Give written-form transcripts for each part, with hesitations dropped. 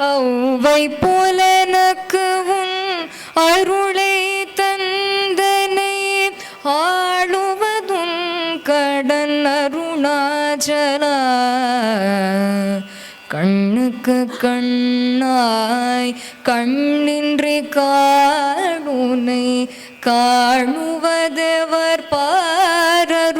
ஔவை புலனக்கு உன் அருளை தந்தனை ஆளுவதும் கடன் அருணாச்சலா. கண்ணுக்கு கண்ணாய் கண்ணின்றி காணுனை காணுவதவர் பாரருணாச்சலா.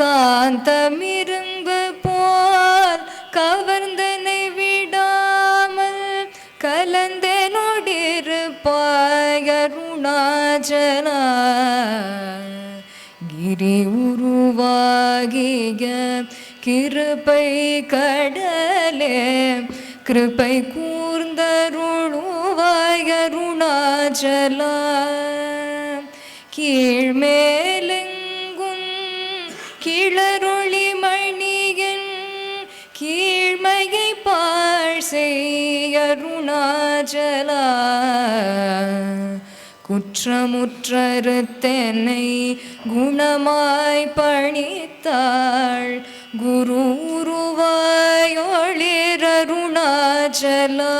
காந்தமிரும்பு போல் கவர்ந்தனை விடாமல் கலந்தனோடிருப்பாய் அருணாச்சலா. கிரி உருவாகிய கிருபை கடலே கிருபை கூர்ந்தருளுவாய் அருணாச்சலா. கீழ்மேலெங்கும் கிளரொளி மணியன் கீழ்மையை பாழ் செய் அருணாச்சலா. குற்றமுற்றறுத்தென்னை குணமாய் பணித்தாள் குரு உருவாயொளிர் அருணாச்சலா.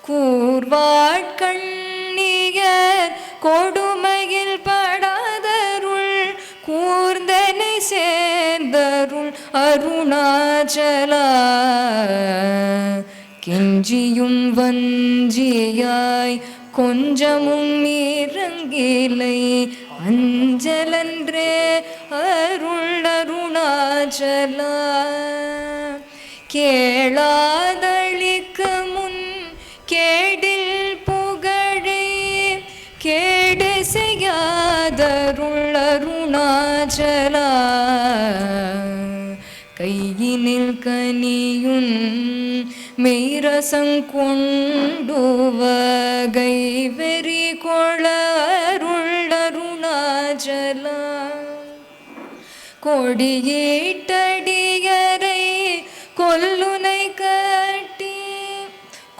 கூர்வாட்கண்ணியர் கொடுமையில் படாதருள் கூர்ந்தனை சேர்ந்தருள் அருணாச்சலா. கெஞ்சியும் வஞ்சியாய் கொஞ்சமும் இறங்கிலை அஞ்சலன்றே அருள் அருணாச்சலா. கேளாதளிக்க முன் கேடில் புகழை கேடு செய்யாதருள் அருணாச்சலா. கையினில் கனியுன் மெய்ரசங்கொண்டு வகை வெறி கொள அருள் அருணாச்சலா. கொடியீட்டடியரை கொல்லுனை கட்டி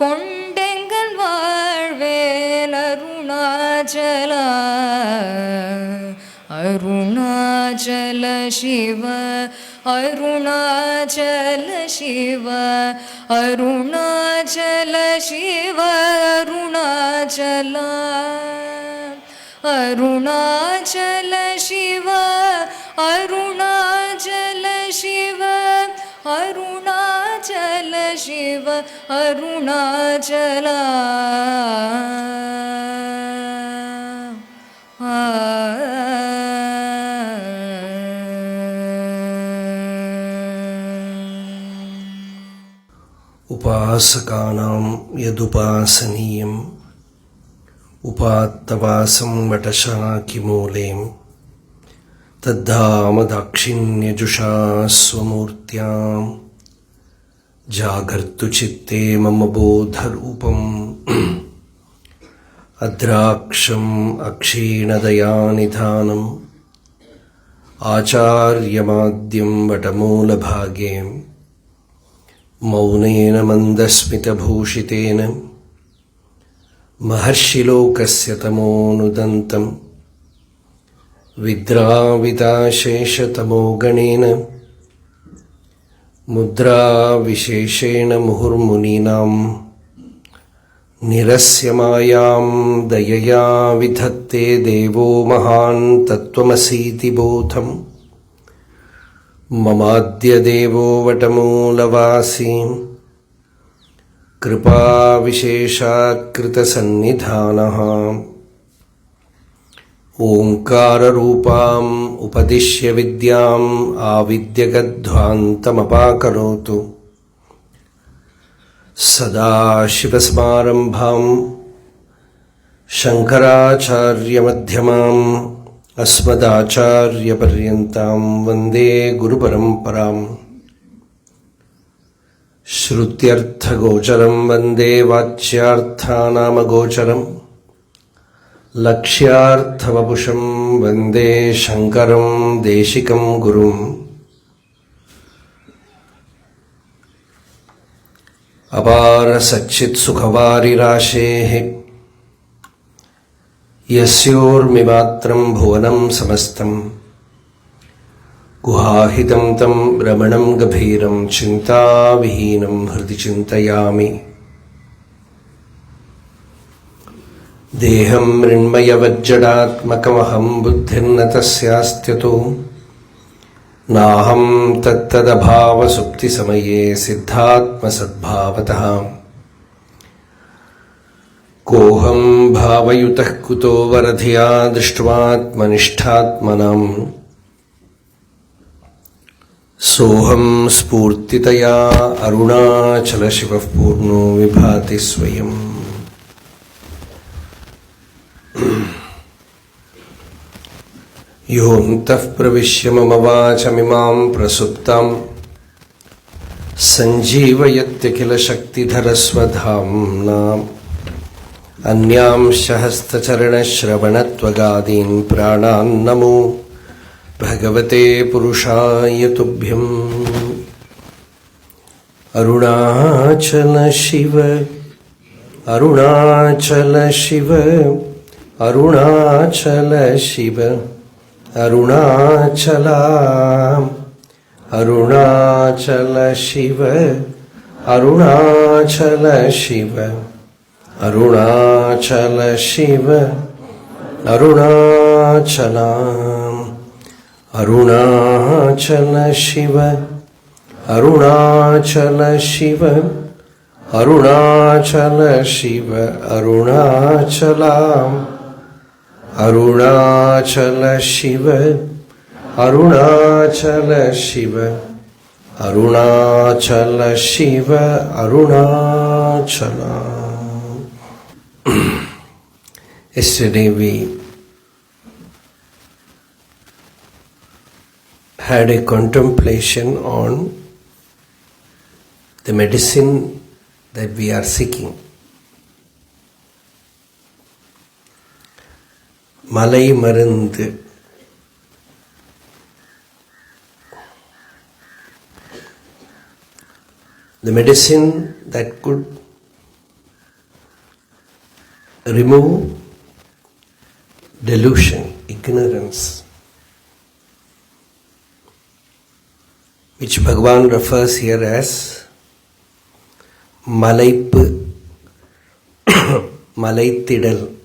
கொண்டெங்கள் வாழ்வேல் அருணாச்சலா. அருணாச்சல சிவ அருணாச்சல சிவ அருணாச்சல சிவ அருணாச்சலா. அருணாச்சல சிவ அருணாச்சல சிவ அருணாச்சல சிவ அருணாச்சலா. உபாசகானாம் யதுபாசனீயம் உபாத்தவாசம் வடசாக்கிமூலேம் தத்தாம தாட்சிண்யஜுஷா ஸ்வமூர்த்தியாம் ஜாகர்த்து சித்தே மம போதரூபம் அத்ராக்ஷம் அக்ஷீணதயாநிதானம் ஆச்சார்யமாத்யம் வடமூலபாகே மௌனேன மந்தஸ்மிதபூஷிதேன மஹர்ஷிலோகஸ்ய தமோனுதந்தம் வித்ராவிதாசேஷதமோகணேன முத்ராவிசேஷேண முहुर्मुनीनां நிரஸ்ய மாயாம் தயயா விதத்தே தேவோ மகான் தத்வமசீதி போதம் மமாத்ய தேவோ வடமூலவாசி கிருபாவிசேஷாத்கிருதசன்னிதானः ஓங்காரரூபாம் உபதிஷ்ய வித்யாம் ஆவித்யகத்வாந்தமபாகரோத்து சதாசிவசமாரம்பாம் சங்கராச்சார்யமத்யமாம் अस्मदाचार्यपर्यन्तां वन्दे गुरुपरम्पराम् श्रुत्यर्थगोचरं वन्दे वाच्यार्थानामगोचरम् लक्ष्यार्थवपुषं वन्दे शङ्करं देशिकं गुरुम् अपारसच्चित्सुखवारिराशेः यस्योर्मिमात्रं भुवनं समस्तं गुहाहितं तं रमणं गभीरं चिन्ताविहीनं हृदि चिन्तयामि। देहं मृण्मयवज्जडात्मकमहं बुद्धिर्न तस्यास्त्यतो नाहं तत्तदभावसुप्तिसमये सिद्धात्मसद्भावतः कोऽहं भावयुतः कुतो वरधिया दृष्ट्वात्मनिष्ठात्मनाम् सोऽहं स्फूर्तितया अरुणाचलशिवः पूर्णो विभाति स्वयम्। योऽन्तः प्रविश्य मम वाचमिमां प्रसुप्तां सञ्जीवयत्यखिलशक्तिधरस्वधाम्ना अन्यांश्च हस्तचरणश्रवणत्वगादीन् प्राणान् नमो भगवते पुरुषाय तुभ्यम्। Arunachal Shiv Arunachal Shiv Arunachal Shiv Arunachala Arunachal Shiv Arunachal Shiv Arunachal Shiv Arunachala Arunachal Shiv Arunachal Shiv Arunachal Shiv Arunachala Arunachal Shiv Arunachal Shiv Arunachal Shiv Arunachala. Yesterday we had a contemplation on the medicine that we are seeking. Malai Marundu. The medicine that could remove delusion, ignorance, which Bhagavan refers here as Malaippu, Malaithidal.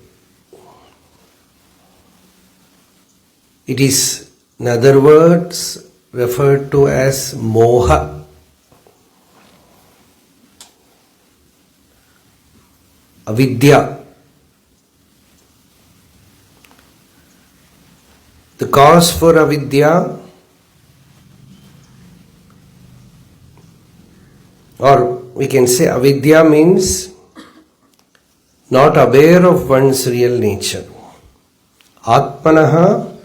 It is, in other words, referred to as moha. Avidya. The cause for avidya, or we can say avidya means not aware of one's real nature. Atmanaha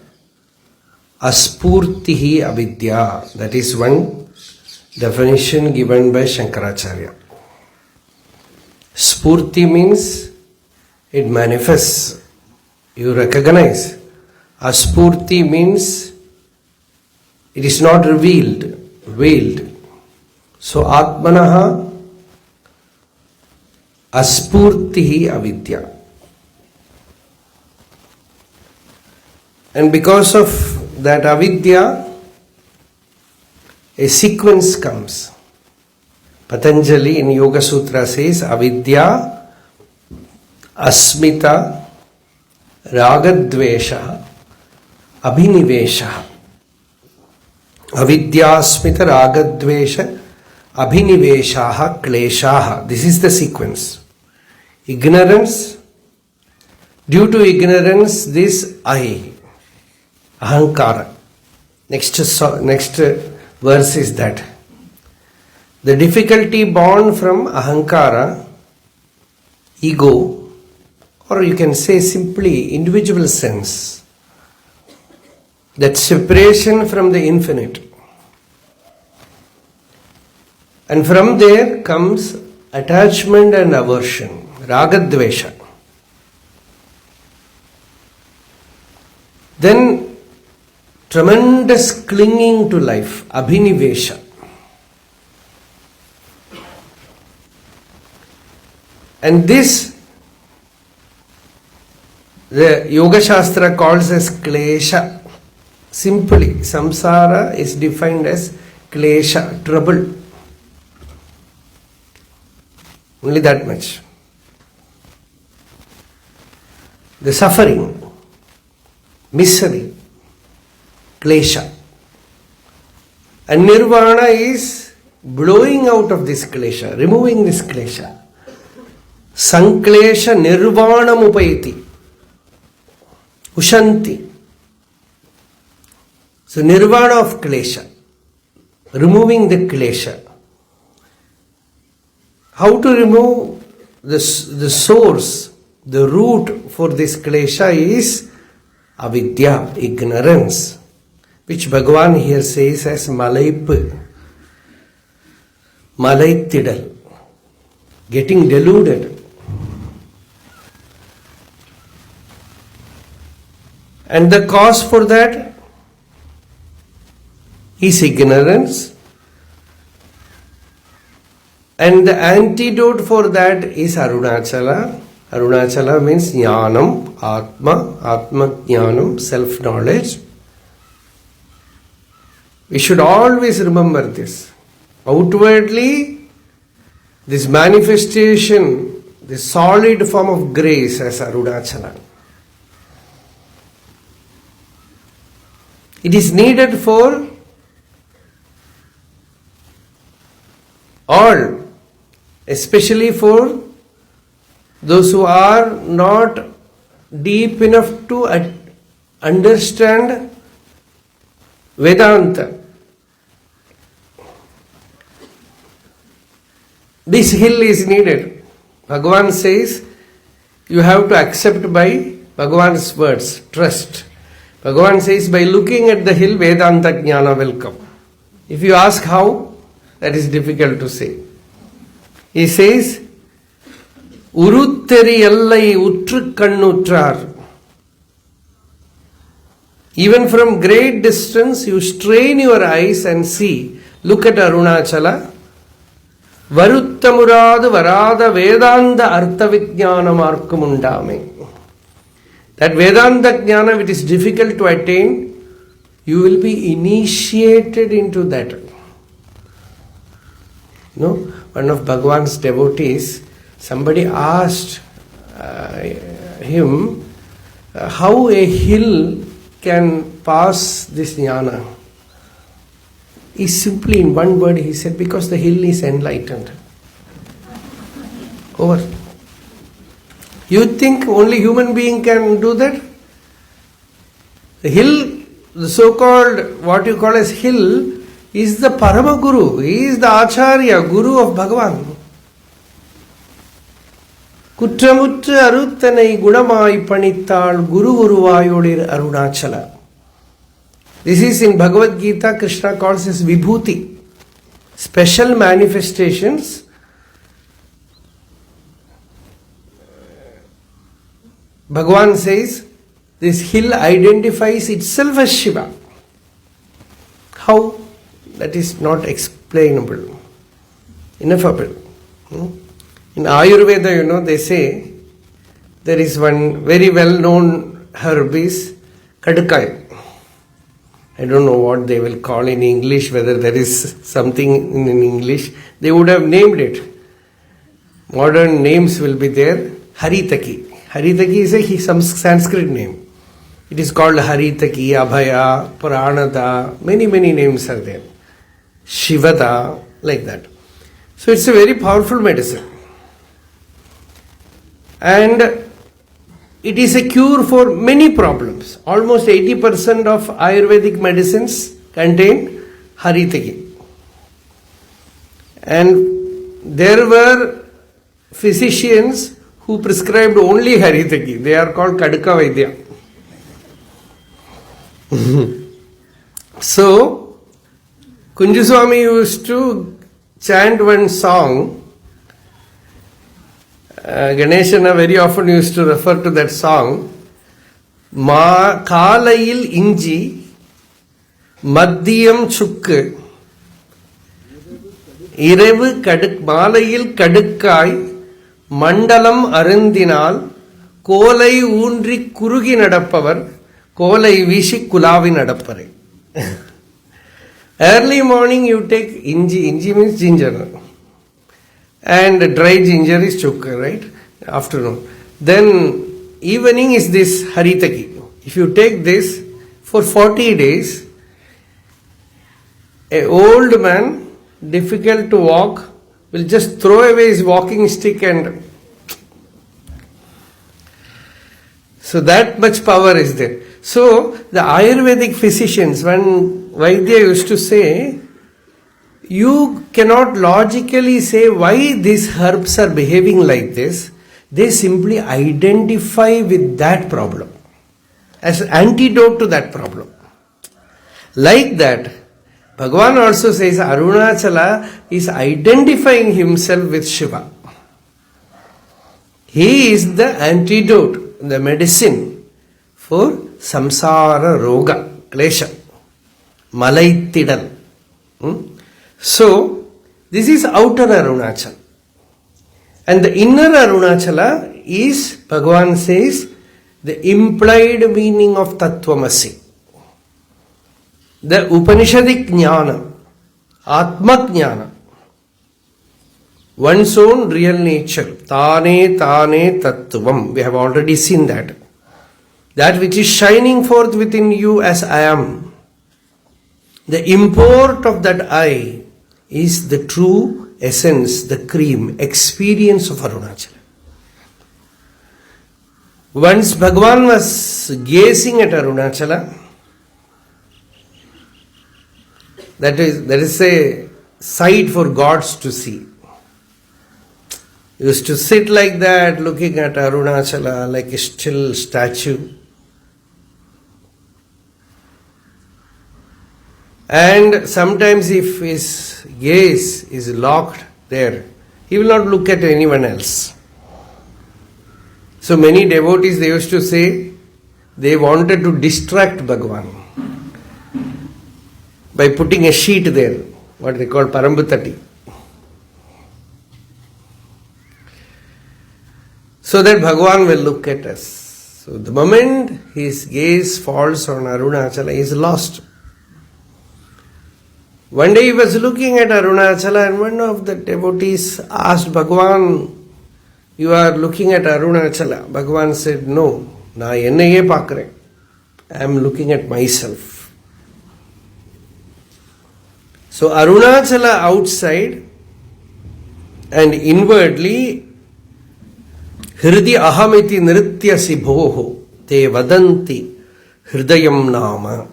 aspurtihi avidya. That is one definition given by Shankaracharya. Spurti means it manifests, you recognize. Aspurti means it is not revealed, veiled. So Atmanaha aspurtihi avidya. And because of that avidya, a sequence comes. Patanjali in Yoga Sutra says avidya, asmita, ragadvesha, abhinivesha. Avidyasmita ragadvesha abhiniveshaha kleshaha. This is the sequence. Ignorance. Due to ignorance, this I, ahankara. Next verse is that. The difficulty born from ahankara, ego, or you can say simply individual sense, That separation from the infinite. And from there comes attachment and aversion, ragadvesha. Then tremendous clinging to life, abhinivesha. And this, the Yoga Shastra calls as klesha. Simply, samsara is defined as klesha, trouble. Only that much. The suffering, misery, klesha. And nirvana is blowing out of this klesha, removing this klesha. Sanklesha nirvanam upayati. Ushanti. So nirvana of klesha. Removing the klesha. How to remove the source, the root for this klesha is avidya, ignorance, which Bhagavan here says as malaip, malaitidal, getting deluded. And the cause for that is ignorance. And the antidote for that is Arunāchala. Arunāchala means Jnanam, Atma Jnanam, self-knowledge. We should always remember this. Outwardly, this manifestation, the solid form of grace as Arunāchala. It is needed for all, especially for those who are not deep enough to understand Vedanta. This hill is needed. Bhagavan says you have to accept by Bhagavan's words, trust. Bhagavan says by looking at the hill, Vedanta Jnana will come. If you ask how, that is difficult to say. He says, Urutteri allai utru kannutrar. Even from great distance, you strain your eyes and see. Look at Arunāchala. Varuttamuradu varada Vedanta artha vijnana markamundame. That Vedanta Jnana, which is difficult to attain, you will be initiated into that. One of Bhagavan's devotees, somebody asked him how a hill can pass this jnana. He simply, in one word, he said, because the hill is enlightened. Over. You think only human being can do that? The hill, the so-called, what you call as hill, is the Parama Guru. He is the Acharya, Guru of Bhagavan. Kutramuttu aruttanai gunamai panittal Guru Guruvayodir Arunāchala. This is in Bhagavad Gita, Krishna calls as Vibhuti. Special manifestations. Bhagavan says, this hill identifies itself as Shiva. How? That is not explainable, ineffable. In Ayurveda, they say there is one very well-known herb is Kadkai. I don't know what they will call in English, whether there is something in English. They would have named it. Modern names will be there. Haritaki. Haritaki is some Sanskrit name. It is called Haritaki, Abhaya, Pranada. Many names are there. Shivada, like that. So it's a very powerful medicine. And it is a cure for many problems. Almost 80% of Ayurvedic medicines contain Haritaki. And there were physicians who prescribed only Haritaki. They are called Kadka Vaidya. So, Kunju Swami used to chant one song. Ganeshana very often used to refer to that song. Kalayil inji, Madhyam chukku, Irevu Malayil kadukkai, Mandalam arundinal, Kolai undri kurugi nadapavar, Kolai vishi kulavi nadappare. Early morning you take inji, inji means ginger, and dry ginger is chukka, right? Afternoon. Then evening is this haritaki. If you take this for 40 days, an old man, difficult to walk, will just throw away his walking stick and so that much power is there. So the Ayurvedic physicians, when Vaidya used to say, you cannot logically say why these herbs are behaving like this. They simply identify with that problem as antidote to that problem. Like that, Bhagavan also says Arunāchala is identifying himself with Shiva. He is the antidote, the medicine for samsara roga, klesha, malaitidal. So, this is outer Arunāchala. And the inner Arunāchala is, Bhagavan says, the implied meaning of Tattvamasi. The Upanishadic Jnana, Atma Jnana, one's own real nature, Tane Tane Tattvam. We have already seen that. That which is shining forth within you as I am. The import of that I is the true essence, the cream, experience of Arunāchala. Once Bhagavan was gazing at Arunāchala, that is a sight for gods to see. He used to sit like that, looking at Arunāchala like a still statue. And sometimes if his gaze is locked there, he will not look at anyone else. So many devotees, they used to say, they wanted to distract Bhagavan by putting a sheet there, what they call Parambutati. So that Bhagavan will look at us. So the moment his gaze falls on Arunāchala, he is lost. One day he was looking at Arunāchala and one of the devotees asked Bhagavan, you are looking at Arunāchala. Bhagavan said, no, na ennaye paakren. I am looking at myself. So Arunāchala outside and inwardly, Hridi ahamiti nritya sibhoho te vadanti hridayam nama.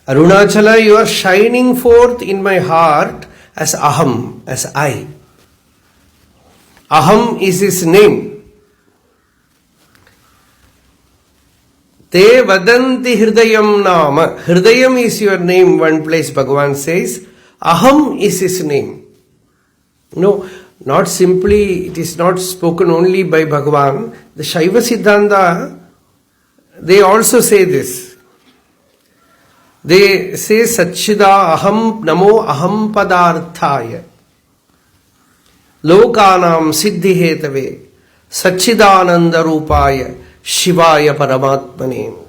Arunāchala, you are shining forth in my heart as Aham, as I. Aham is his name. Te vadanti hridayam nama. Hridayam is your name, one place Bhagavan says. Aham is his name. No, not simply, it is not spoken only by Bhagavan. The Shaiva Siddhanta, they also say this. They say Satchida Aham Namo Aham Padarthaya Lokanam Siddhi Hetave Satchidananda Rupaya Shivaya Paramatmane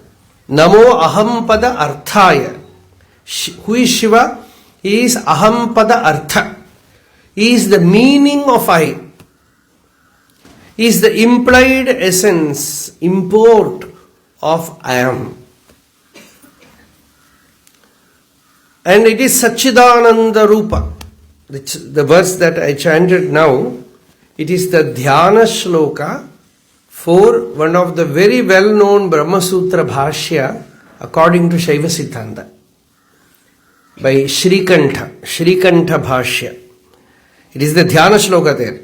Namo Aham Pada Arthaya. Who is Shiva? He is Aham Pada Artha. He is the meaning of I. He is the implied essence, import of I am. And it is Satchidananda Rupa. The verse that I chanted now, it is the Dhyana Shloka for one of the very well-known Brahma Sutra Bhashya according to Shaiva Siddhanta by Shrikantha Bhashya. It is the Dhyana Shloka there.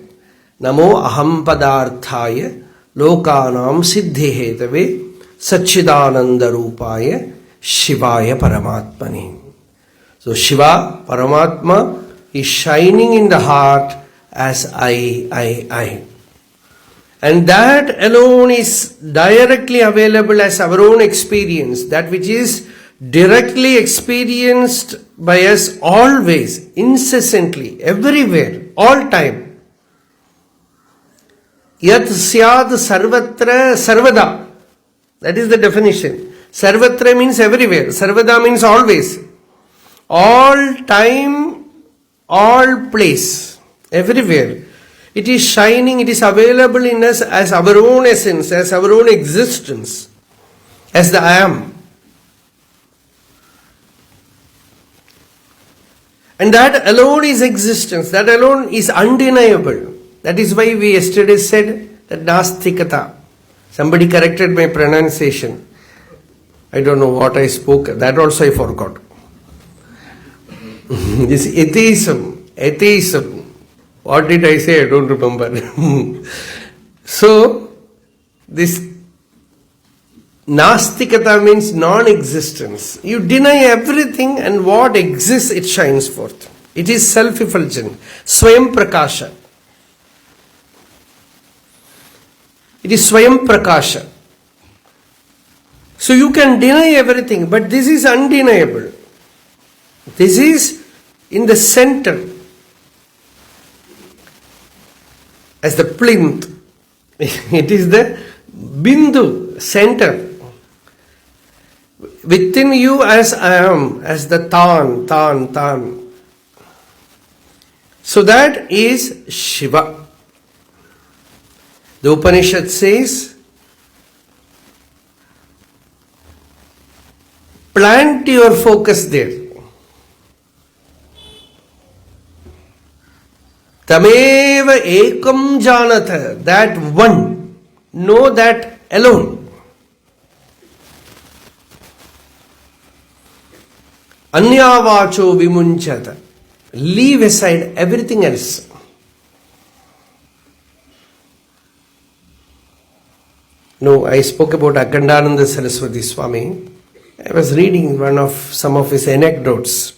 Namo Aham Padarthaya Lokanam Siddhi Hetave Satchidananda Rupaya Shivaya Paramatmani. So Shiva, Paramatma, is shining in the heart as I. And that alone is directly available as our own experience, that which is directly experienced by us always, incessantly, everywhere, all time. Yat syad sarvatra sarvada. That is the definition. Sarvatra means everywhere. Sarvada means always. All time, all place, everywhere. It is shining, it is available in us as our own essence, as our own existence, as the I am. And that alone is existence, that alone is undeniable. That is why we yesterday said that Nastikata. Somebody corrected my pronunciation. I don't know what I spoke, that also I forgot. This atheism. What did I say? I don't remember. So, this Nastikata means non-existence. You deny everything and what exists, it shines forth. It is self-effulgent. Swayam Prakasha. It is Swayam Prakasha. So you can deny everything, but this is undeniable. This is in the center. As the plinth. It is the Bindu, center. Within you as I am, as the Tan. So that is Shiva. The Upanishad says, plant your focus there. Tameva ekam janatha, that one, know that alone. Anyavacho vimunchata, leave aside everything else. No, I spoke about Akhandananda Saraswati Swami. I was reading some of his anecdotes.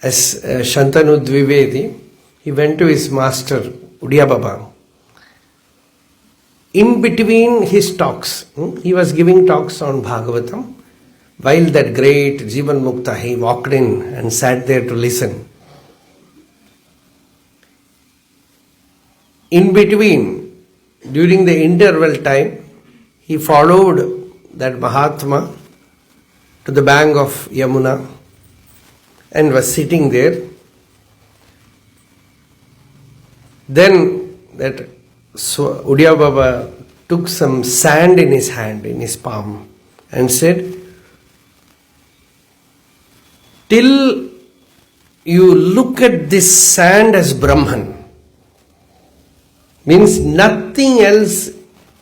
As Shantanu Dvivedi, he went to his master, Udiya Baba. In between his talks, he was giving talks on Bhagavatam. While that great Jivan Mukta, he walked in and sat there to listen. In between, during the interval time, he followed that Mahatma to the bank of Yamuna and was sitting there. Then that Udiya Baba took some sand in his hand, in his palm, and said, till you look at this sand as Brahman, means nothing else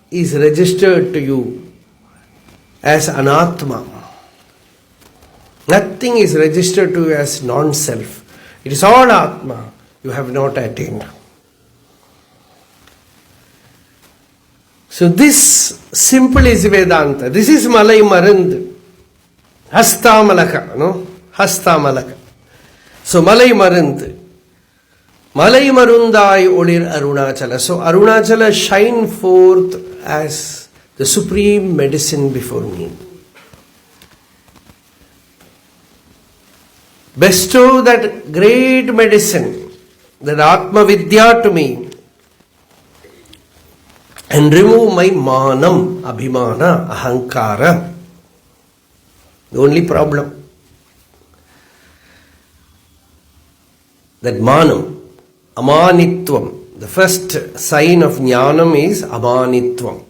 is registered to you as Anatma. Nothing is registered to you as non-self. It is all Atma. You have not attained. So this simple is Vedanta. This is Malai Marand. Hasta Malaka, no? Hasta Malaka. So Malai Marand. Malai Marundai Olir Arunāchala. So Arunāchala shine forth as the supreme medicine before me. Bestow that great medicine, that Atma Vidya to me, and remove my manam, abhimana, ahankara. The only problem, that manam, amanitvam, the first sign of jnanam is amanitvam.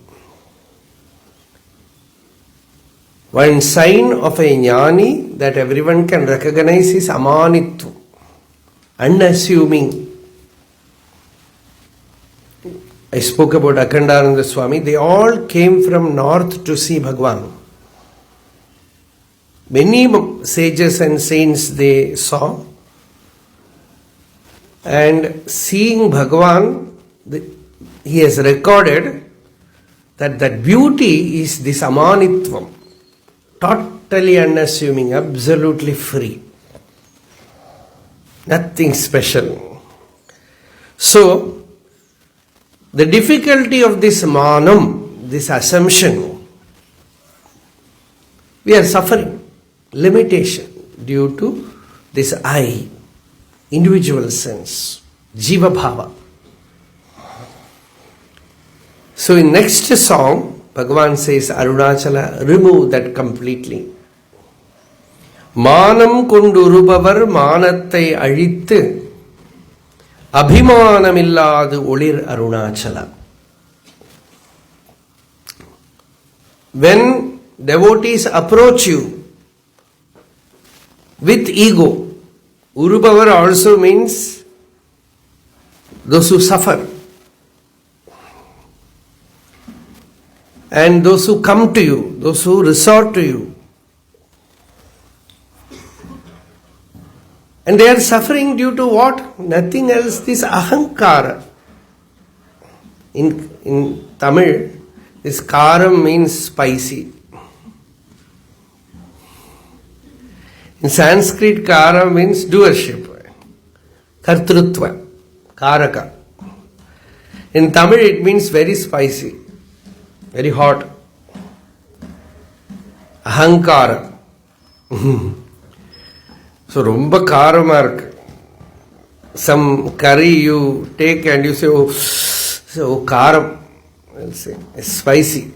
One sign of a jnani that everyone can recognize is amanitvam, unassuming. I spoke about Akhandananda Swami. They all came from north to see Bhagavan. Many sages and saints they saw. And seeing Bhagavan, he has recorded that beauty is this amanitvam. totally unassuming, absolutely free. Nothing special. So, the difficulty of this manam, this assumption, we are suffering limitation due to this I, individual sense, jiva bhava. So in next song, Bhagavan says, Arunāchala, remove that completely. Manam kondurupavar manattai azhittu Abhimanamilladu olir Arunāchala. When devotees approach you with ego, Urupavar also means those who suffer. And those who come to you, those who resort to you. And they are suffering due to what? Nothing else, this ahankara. In Tamil, this karam means spicy. In Sanskrit, kara means doership. Kartrutva, karaka. In Tamil, it means very spicy. Very hot. Ahankara. So, romba karama irukku. Some curry you take and you say, oh, so karam. I'll say, it's spicy.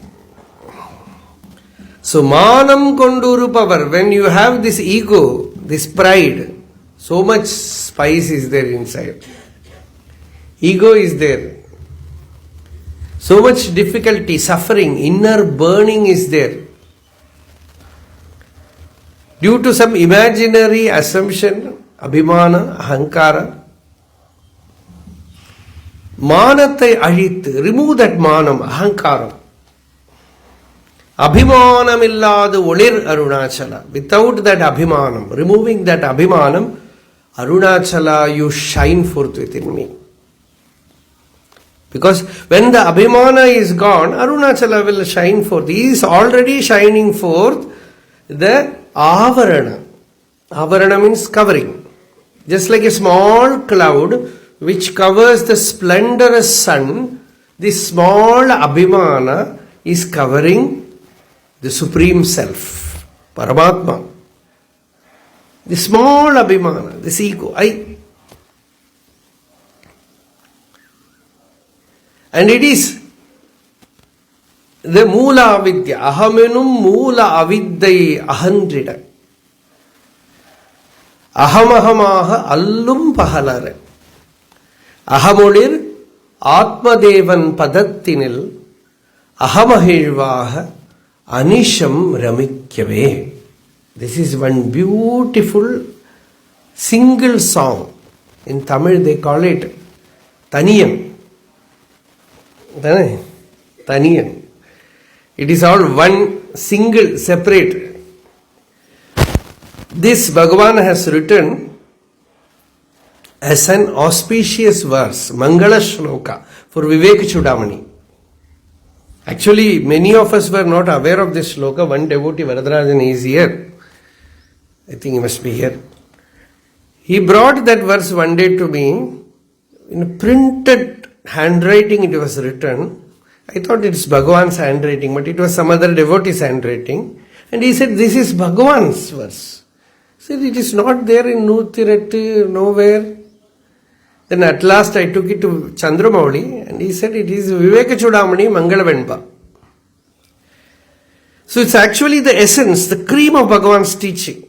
So, manam konduru power. When you have this ego, this pride, so much spice is there inside. Ego is there. So much difficulty, suffering, inner burning is there. Due to some imaginary assumption, Abhimana, Ahankara. Manatai azhittu, remove that manam, Ahankara. Abhimanamilladu olir Arunāchala. Without that Abhimanam, removing that Abhimanam, Arunāchala, you shine forth within me. Because when the Abhimana is gone, Arunāchala will shine forth. He is already shining forth the Avarana. Avarana means covering. Just like a small cloud which covers the splendorous sun, this small Abhimana is covering the Supreme Self, Paramatma. The small Abhimana, this ego, I. And it is the Moola Avidya. Ahamenum Moola Avidyai Ahandrida. Ahamahamaha Allum Pahalare. Ahamolir Atmadevan Padattinil Ahamahirvaha Anisham Ramikyave. This is one beautiful single song. In Tamil they call it Thaniyan. Thaniyan. It is all one single separate. This Bhagavan has written as an auspicious verse, Mangala Shloka for Vivek Chudamani. Actually, many of us were not aware of this shloka. One devotee, Varadarajan, is here. I think he must be here. He brought that verse one day to me in a printed handwriting. It was written. I thought it's Bhagavan's handwriting, but it was some other devotee's handwriting. And he said, this is Bhagavan's verse. He said, it is not there in Nutirati, nowhere. Then at last I took it to Chandramauli and he said, it is Viveka Chudamani Mangalavenpa. So it's actually the essence, the cream of Bhagavan's teaching.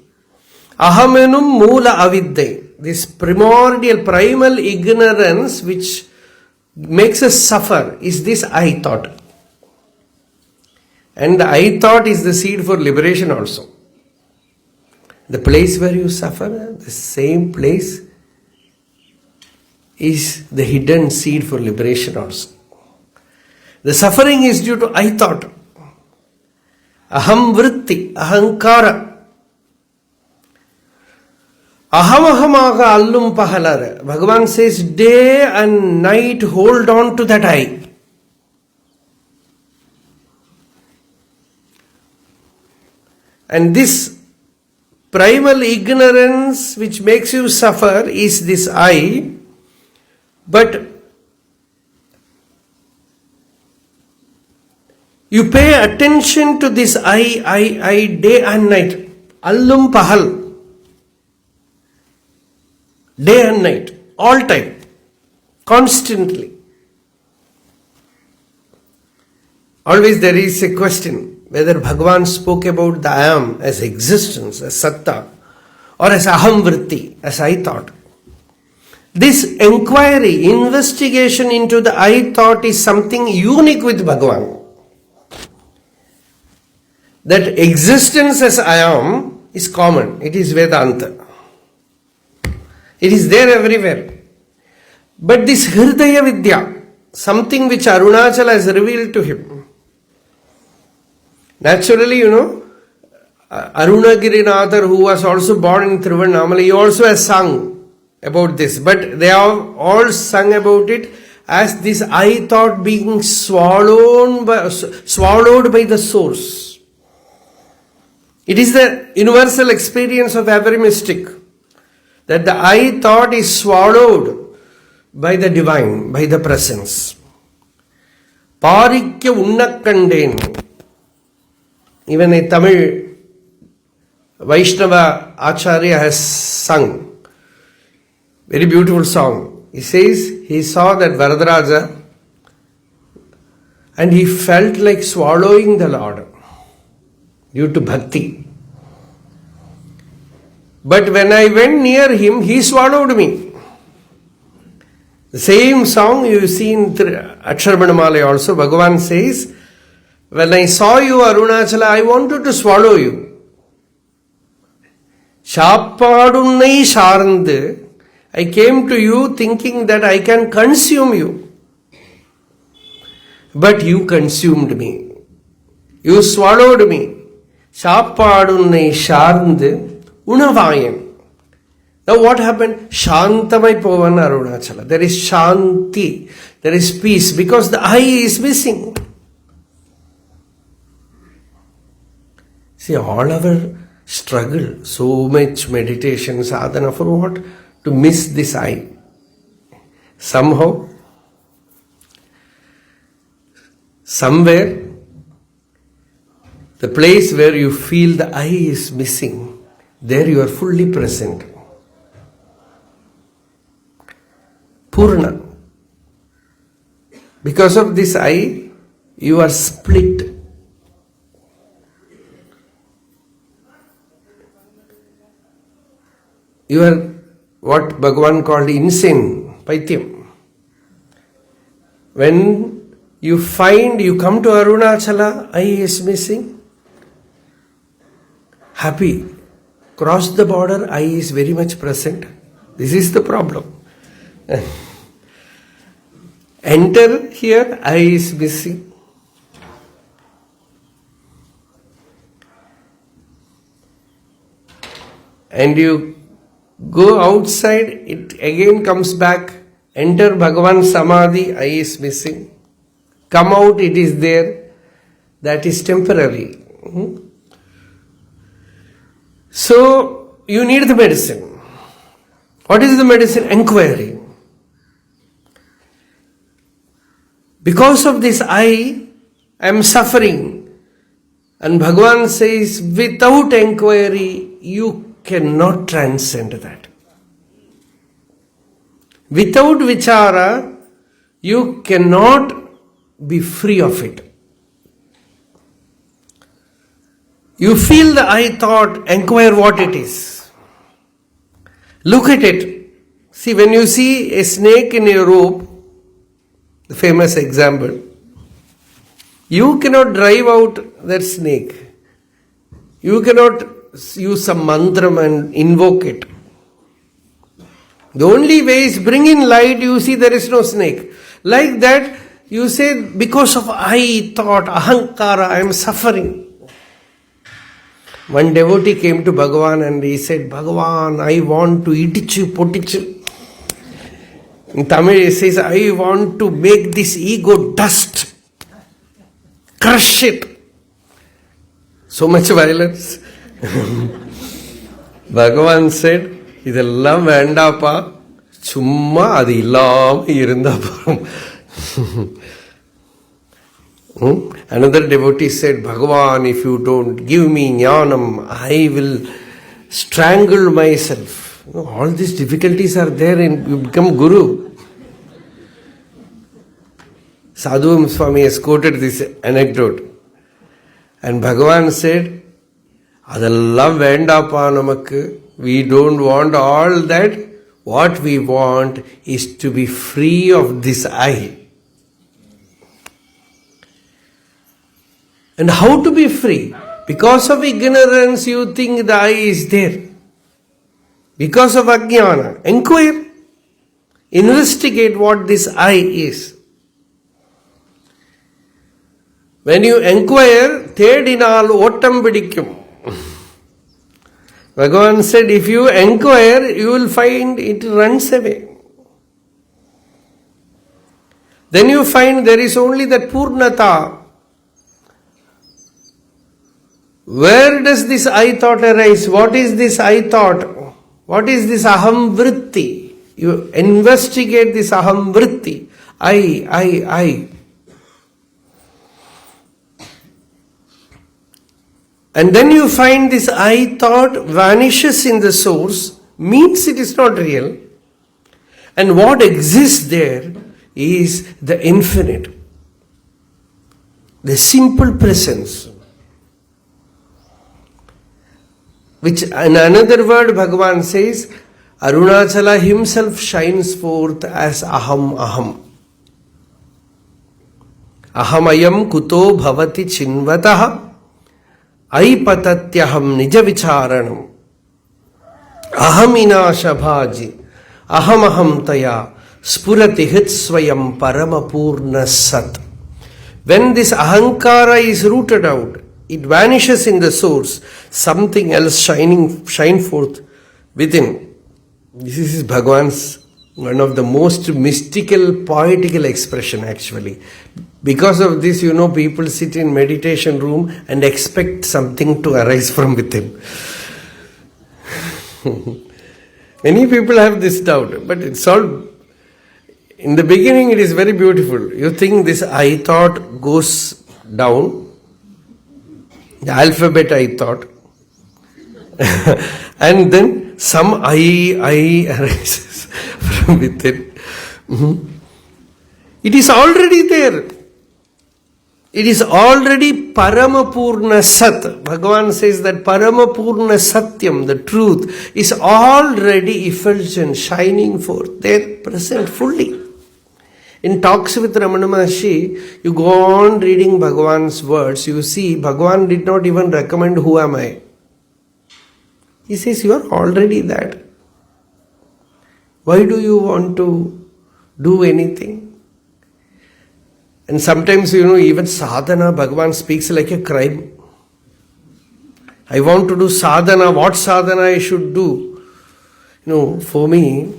Ahamenum Moola Avidyai. This primordial, primal ignorance which makes us suffer is this I thought. And the I thought is the seed for liberation also. The place where you suffer, the same place is the hidden seed for liberation also. The suffering is due to I thought. Aham vritti, ahankara. Ahamahamaga allum pahalare. Bhagavan says, day and night hold on to that I. And this primal ignorance which makes you suffer is this I, but you pay attention to this I day and night. Allum pahal. Day and night. All time. Constantly. Always there is a question whether Bhagavan spoke about the I am as existence, as satta, or as aham vritti, as I thought. This inquiry, investigation into the I thought is something unique with Bhagavan. That existence as I am is common. It is Vedanta. It is there everywhere. But this Hridaya Vidya, something which Arunāchala has revealed to him. Naturally, Arunagirinathar, who was also born in Thiruvannamalai, he also has sung about this. But they have all sung about it as this I thought being swallowed by the source. It is the universal experience of every mystic that the I thought is swallowed by the divine, by the presence. Parikya unnakanden. Even a Tamil Vaishnava Acharya has sung very beautiful song. He says he saw that Varadaraja and he felt like swallowing the Lord due to bhakti. But when I went near him, he swallowed me. The same song you see in Aksharamanamalai also. Bhagavan says, when I saw you, Arunāchala, I wanted to swallow you. Shappadunnai sharndu. I came to you thinking that I can consume you. But you consumed me. You swallowed me. Shappadunnai sharndu unavayan. Now what happened? Shantamai povan Arunāchala. There is shanti. There is peace because the I is missing. See, all our struggle, so much meditation, sadhana, for what? To miss this I. Somehow, somewhere, the place where you feel the I is missing, there you are fully present. Purna. Because of this I, you are split. You are what Bhagavan called insane, paityam. When you come to Arunāchala, I is missing. Happy. Cross the border, I is very much present. This is the problem. Enter here, I is missing. And you go outside, it again comes back. Enter Bhagavan Samadhi, I is missing. Come out, it is there. That is temporary. So, you need the medicine. What is the medicine? Enquiry. Because of this I am suffering. And Bhagavan says, without enquiry, you cannot transcend that. Without vichara, you cannot be free of it. You feel the I thought, inquire what it is. Look at it. See, when you see a snake in a rope, the famous example, you cannot drive out that snake. You cannot use some mantram and invoke it. The only way is bring in light, you see there is no snake. Like that, you say, because of I thought, ahankara, I am suffering. One devotee came to Bhagavan and he said, Bhagavan, I want to itichu potichu. In Tamil he says, I want to make this ego dust. Crush it. So much violence. Bhagavan said, இதெல்லாம் வேண்டாப்பா, சும்மா அது இல்லாம இருந்தா போறோம். Another devotee said, Bhagavan, if you don't give me jnanam, I will strangle myself. All these difficulties are there and you become guru. Sadhu Swami has quoted this anecdote. And Bhagavan said, அதெல்லாம் வேண்டாப்பா நமக்கு. We don't want all that. What we want is to be free of this I. And how to be free? Because of ignorance you think the I is there. Because of ajnana. Inquire. Investigate what this I is. When you inquire, தேடினால் ஓட்டம் பிடிக்கும். Bhagavan said, if you inquire, you will find it runs away. Then you find there is only that Purnata. Where does this I thought arise? What is this I thought? What is this aham vritti? You investigate this aham vritti. I. And then you find this I thought vanishes in the source, means it is not real. And what exists there is the infinite, the simple presence. Which in another word Bhagavan says, Arunāchala himself shines forth as aham aham. Ahamayam kuto bhavati chinvataha aipatatyaham nijavicharanam ahaminashabhaji ahamaham taya spurati hitsvayam paramapurna sat. When this ahankara is rooted out, it vanishes in the source, something else shine forth within. This is Bhagavan's one of the most mystical, poetical expression actually. Because of this, people sit in meditation room and expect something to arise from within. Many people have this doubt, but it's all, in the beginning it is very beautiful. You think this I thought goes down, the alphabet I thought, and then some I arises from within. It is already there. It is already Paramapurna Sat. Bhagavan says that Paramapurna Satyam, the truth, is already effulgent, shining forth, there, present fully. In talks with Ramana Maharshi, you go on reading Bhagavan's words, you see Bhagavan did not even recommend who am I. He says you are already that. Why do you want to do anything? And sometimes, even sadhana, Bhagavan speaks like a crime. I want to do sadhana. What sadhana I should do? For me,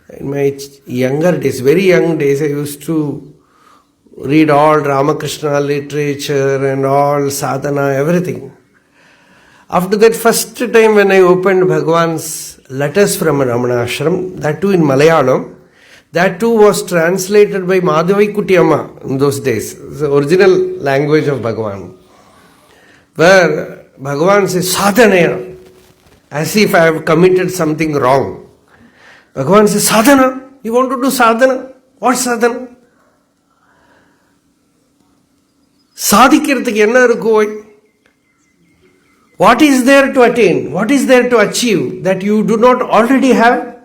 in my younger days, very young days, I used to read all Ramakrishna literature and all sadhana, everything. After that first time when I opened Bhagavan's letters from Ramanacharanatirtha, that too in Malayalam, that too was translated by Madhavai Kuttiyamma in those days, the original language of Bhagavan, where Bhagavan says sadhana, as if I have committed something wrong. Bhagavan says sadhana, you want to do sadhana? What sadhana? Sadhikirthukku enna irukku? What is there to attain? What is there to achieve that you do not already have?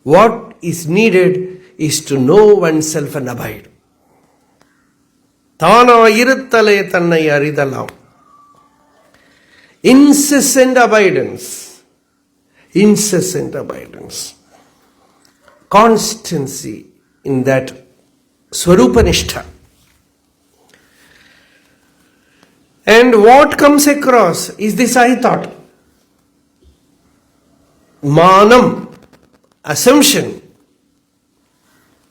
What is needed is to know oneself and abide. Thana iruttale thannai aridalam. Incessant abidance. Incessant abidance. Constancy in that Swarupanishtha. And what comes across is this I thought. Manam, assumption.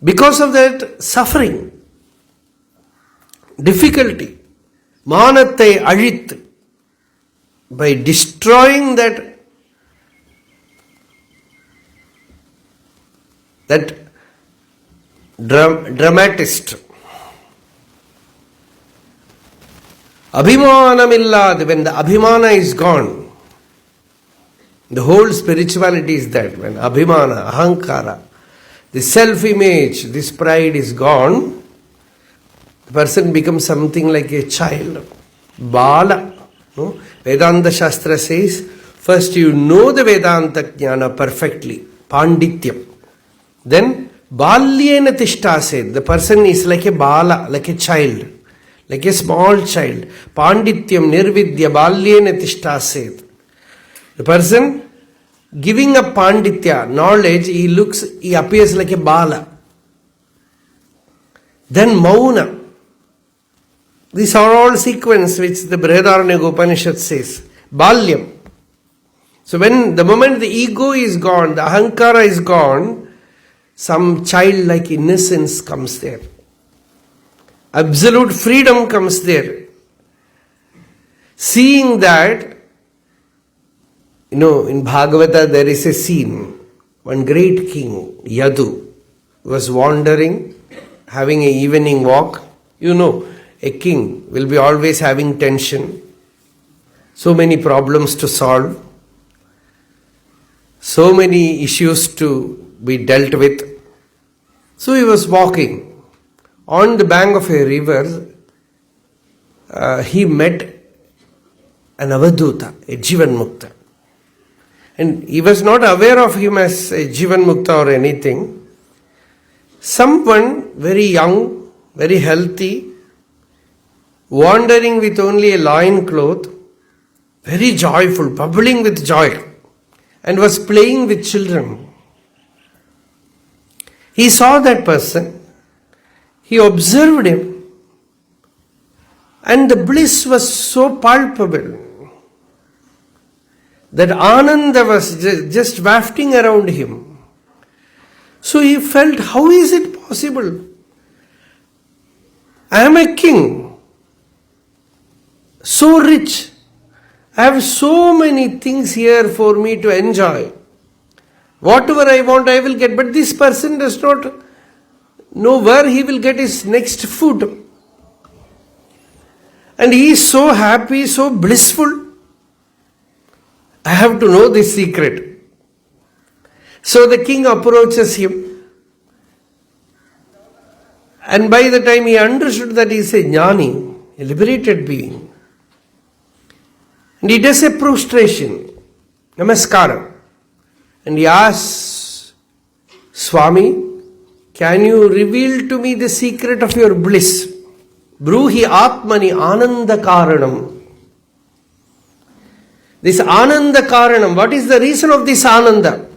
Because of that suffering, difficulty, Manatte Ajit, by destroying that dramatist. Abhimanamillad, when the Abhimana is gone, the whole spirituality is that. When Abhimana, Ahankara, the self-image, this pride is gone, the person becomes something like a child. Bala. No? Vedanta Shastra says, first you know the Vedanta Jnana perfectly, Pandityam. Then, Balyena Tishtased, the person is like a Bala, like a child, like a small child. Pandityam Nirvidya Balyena Tishtased. The person giving up Panditya, knowledge, he appears like a Bala. Then Mauna. These are all sequence which the Bridal Upanishad says. Balyam. So when the moment the ego is gone, the ahankara is gone, some childlike innocence comes there. Absolute freedom comes there. Seeing that, in Bhagavata there is a scene. One great king, Yadu, was wandering, having an evening walk. A king will be always having tension, so many problems to solve, so many issues to be dealt with. So he was walking. On the bank of a river, he met an Avaduta, a Jivan Mukta. And he was not aware of him as a Jivan Mukta or anything. Someone very young, very healthy, wandering with only a loin cloth, very joyful, bubbling with joy, and was playing with children. He saw that person, he observed him, and the bliss was so palpable that Ananda was just wafting around him. So he felt, how is it possible? I am a king, so rich. I have so many things here for me to enjoy. Whatever I want, I will get. But this person does not know where he will get his next food. And he is so happy, so blissful. I have to know this secret. So the king approaches him. And by the time he understood that he is a Jnani, a liberated being, and he does a prostration, namaskara, and he asks, Swami, can you reveal to me the secret of your bliss? Bruhi Atmani Ananda Karanam. This Ananda Karanam, what is the reason of this Ananda?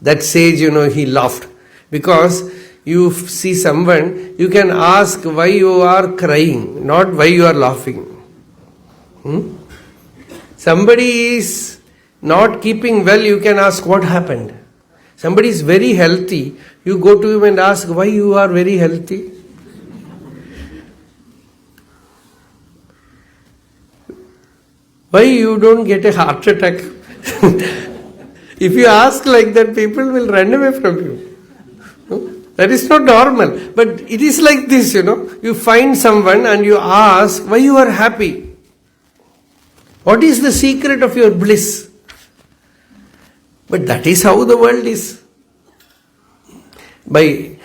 That sage, he laughed. Because you see someone, you can ask why you are crying, not why you are laughing. Somebody is not keeping well, you can ask what happened. Somebody is very healthy, you go to him and ask why you are very healthy. Why you don't get a heart attack? If you ask like that, people will run away from you. That is not normal. But it is like this, You find someone and you ask why you are happy. What is the secret of your bliss? But that is how the world is. By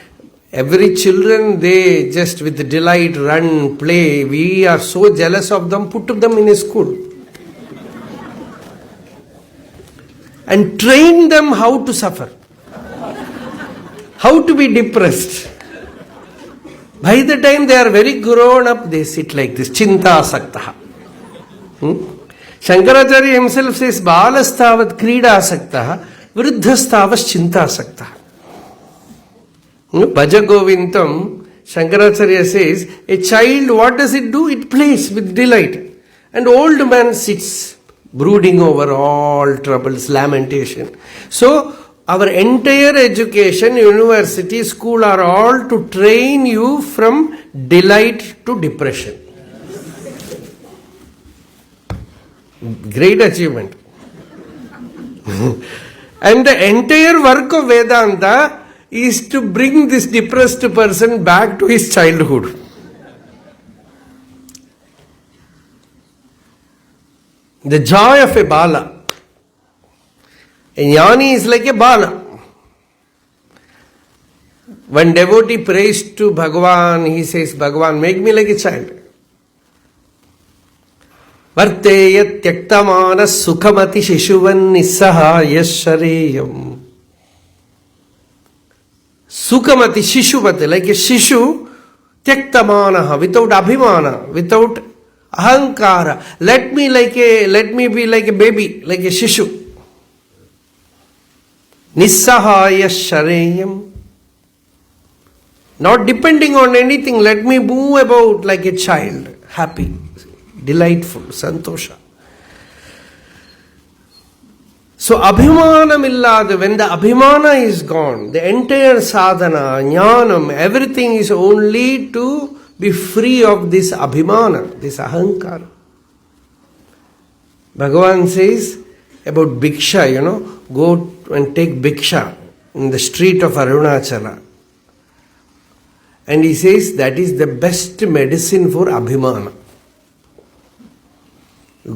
every children, they just with delight run, play. We are so jealous of them, put them in a school. And train them how to suffer. How to be depressed. By the time they are very grown up, they sit like this. Chinta saktaha. Shankaracharya himself says, Balastavat krida saktaha, Vriddhastavas chinta saktaha. Bhaja Govintam, Shankaracharya says, a child, what does it do? It plays with delight. And old man sits, brooding over all troubles, lamentation. So, our entire education, university, school are all to train you from delight to depression. Great achievement. And the entire work of Vedanta is to bring this depressed person back to his childhood. The joy of a bala. A jnani is like a bala. When devotee prays to Bhagavan, he says, Bhagavan, make me like a child. Varteya tyaktamana sukhamati shishuvan nisaha yashareyam. Sukhamati shishuvati, like a shishu, tyaktamanaha, without abhimana, without ahankara. Let me be like a baby, like a shishu. Nisaha yashareyam. Not depending on anything, let me move about like a child, happy, delightful, santosha. So abhimanam illada, when the abhimana is gone, the entire sadhana, jnanam, everything is only to be free of this abhimana, this ahankara. Bhagavan says about bhiksha, go and take bhiksha in the street of Arunāchala. And he says that is the best medicine for abhimana.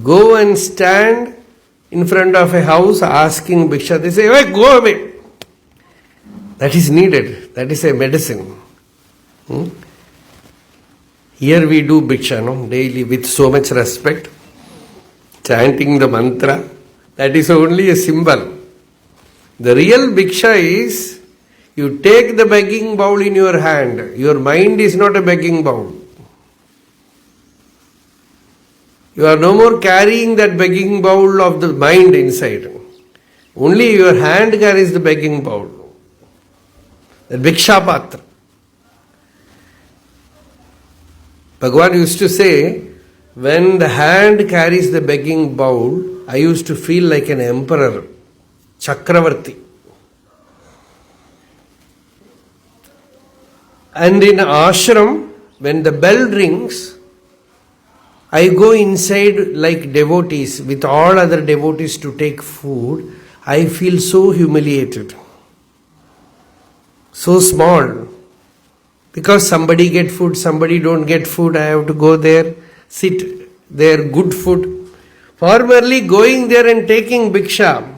Go and stand in front of a house asking bhiksha. They say, hey, go away. That is needed. That is a medicine. Here we do bhiksha, daily with so much respect. Chanting the mantra. That is only a symbol. The real bhiksha is, you take the begging bowl in your hand. Your mind is not a begging bowl. You are no more carrying that begging bowl of the mind inside. Only your hand carries the begging bowl. The bhiksha patra. Bhagavan used to say, when the hand carries the begging bowl, I used to feel like an emperor, Chakravarti. And in ashram, when the bell rings, I go inside like devotees, with all other devotees to take food. I feel so humiliated, so small. Because somebody get food, somebody don't get food, I have to go there, sit there, good food. Formerly going there and taking bhiksha,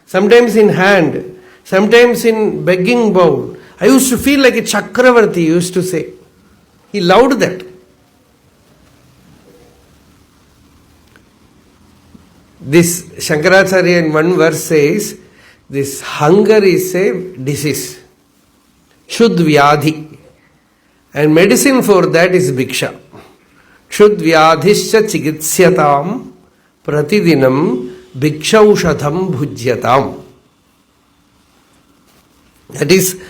sometimes in hand, sometimes in begging bowl, I used to feel like a Chakravarti, used to say. He loved that. This Shankaracharya in one verse says, this hunger is a disease. Shuddh vyadhi. And medicine for that is bhiksha. Shuddh vyadhischa chigitsyatam pratidinam bhikshaushadham bhujyatam. That is,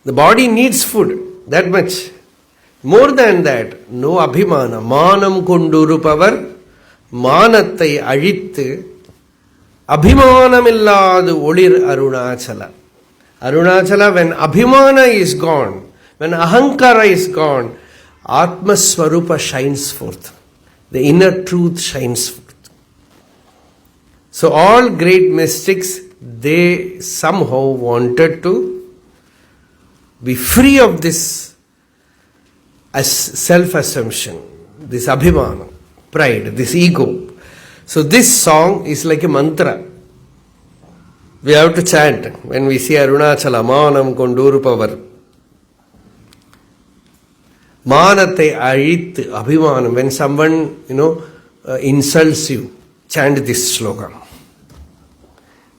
the body needs food, that much. More than that, no abhimana. Manam konduru power, manattai azhittu, abhimanamilladu olir Arunāchala. Arunāchala, when abhimana is gone, when ahankara is gone, Atma Swarupa shines forth. The inner truth shines forth. So all great mystics, they somehow wanted to be free of this self-assumption, this abhimana, pride, this ego. So this song is like a mantra. We have to chant when we see Arunāchala, Manam Konduru Power. Manate Ayit Abhimanam. When someone, insults you, chant this slogan.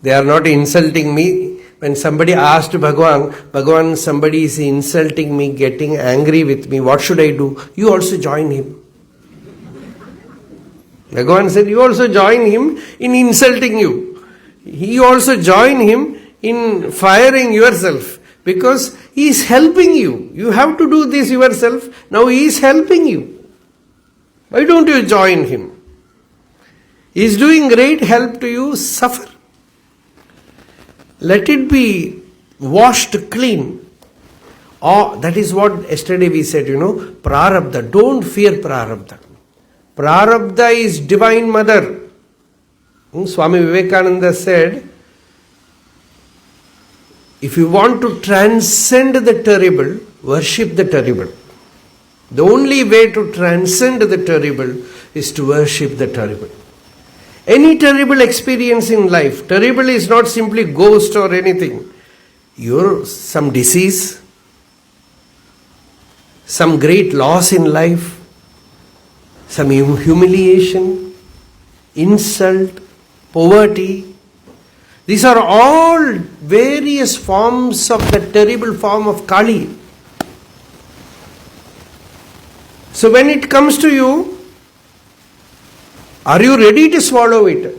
They are not insulting me. When somebody asked Bhagavan, somebody is insulting me, getting angry with me, what should I do? You also join him. Bhagavan said, you also join him in insulting you. You also join him in firing yourself, because he is helping you. You have to do this yourself. Now he is helping you. Why don't you join him? He is doing great help to you, suffer. Let it be washed clean. Oh, that is what yesterday we said, prarabdha. Don't fear prarabdha. Prarabdha is Divine Mother. Swami Vivekananda said, if you want to transcend the terrible, worship the terrible. The only way to transcend the terrible is to worship the terrible. Any terrible experience in life, terrible is not simply ghost or anything. Some disease, some great loss in life, some humiliation, insult, poverty. These are all various forms of the terrible form of Kali. So when it comes to you, are you ready to swallow it?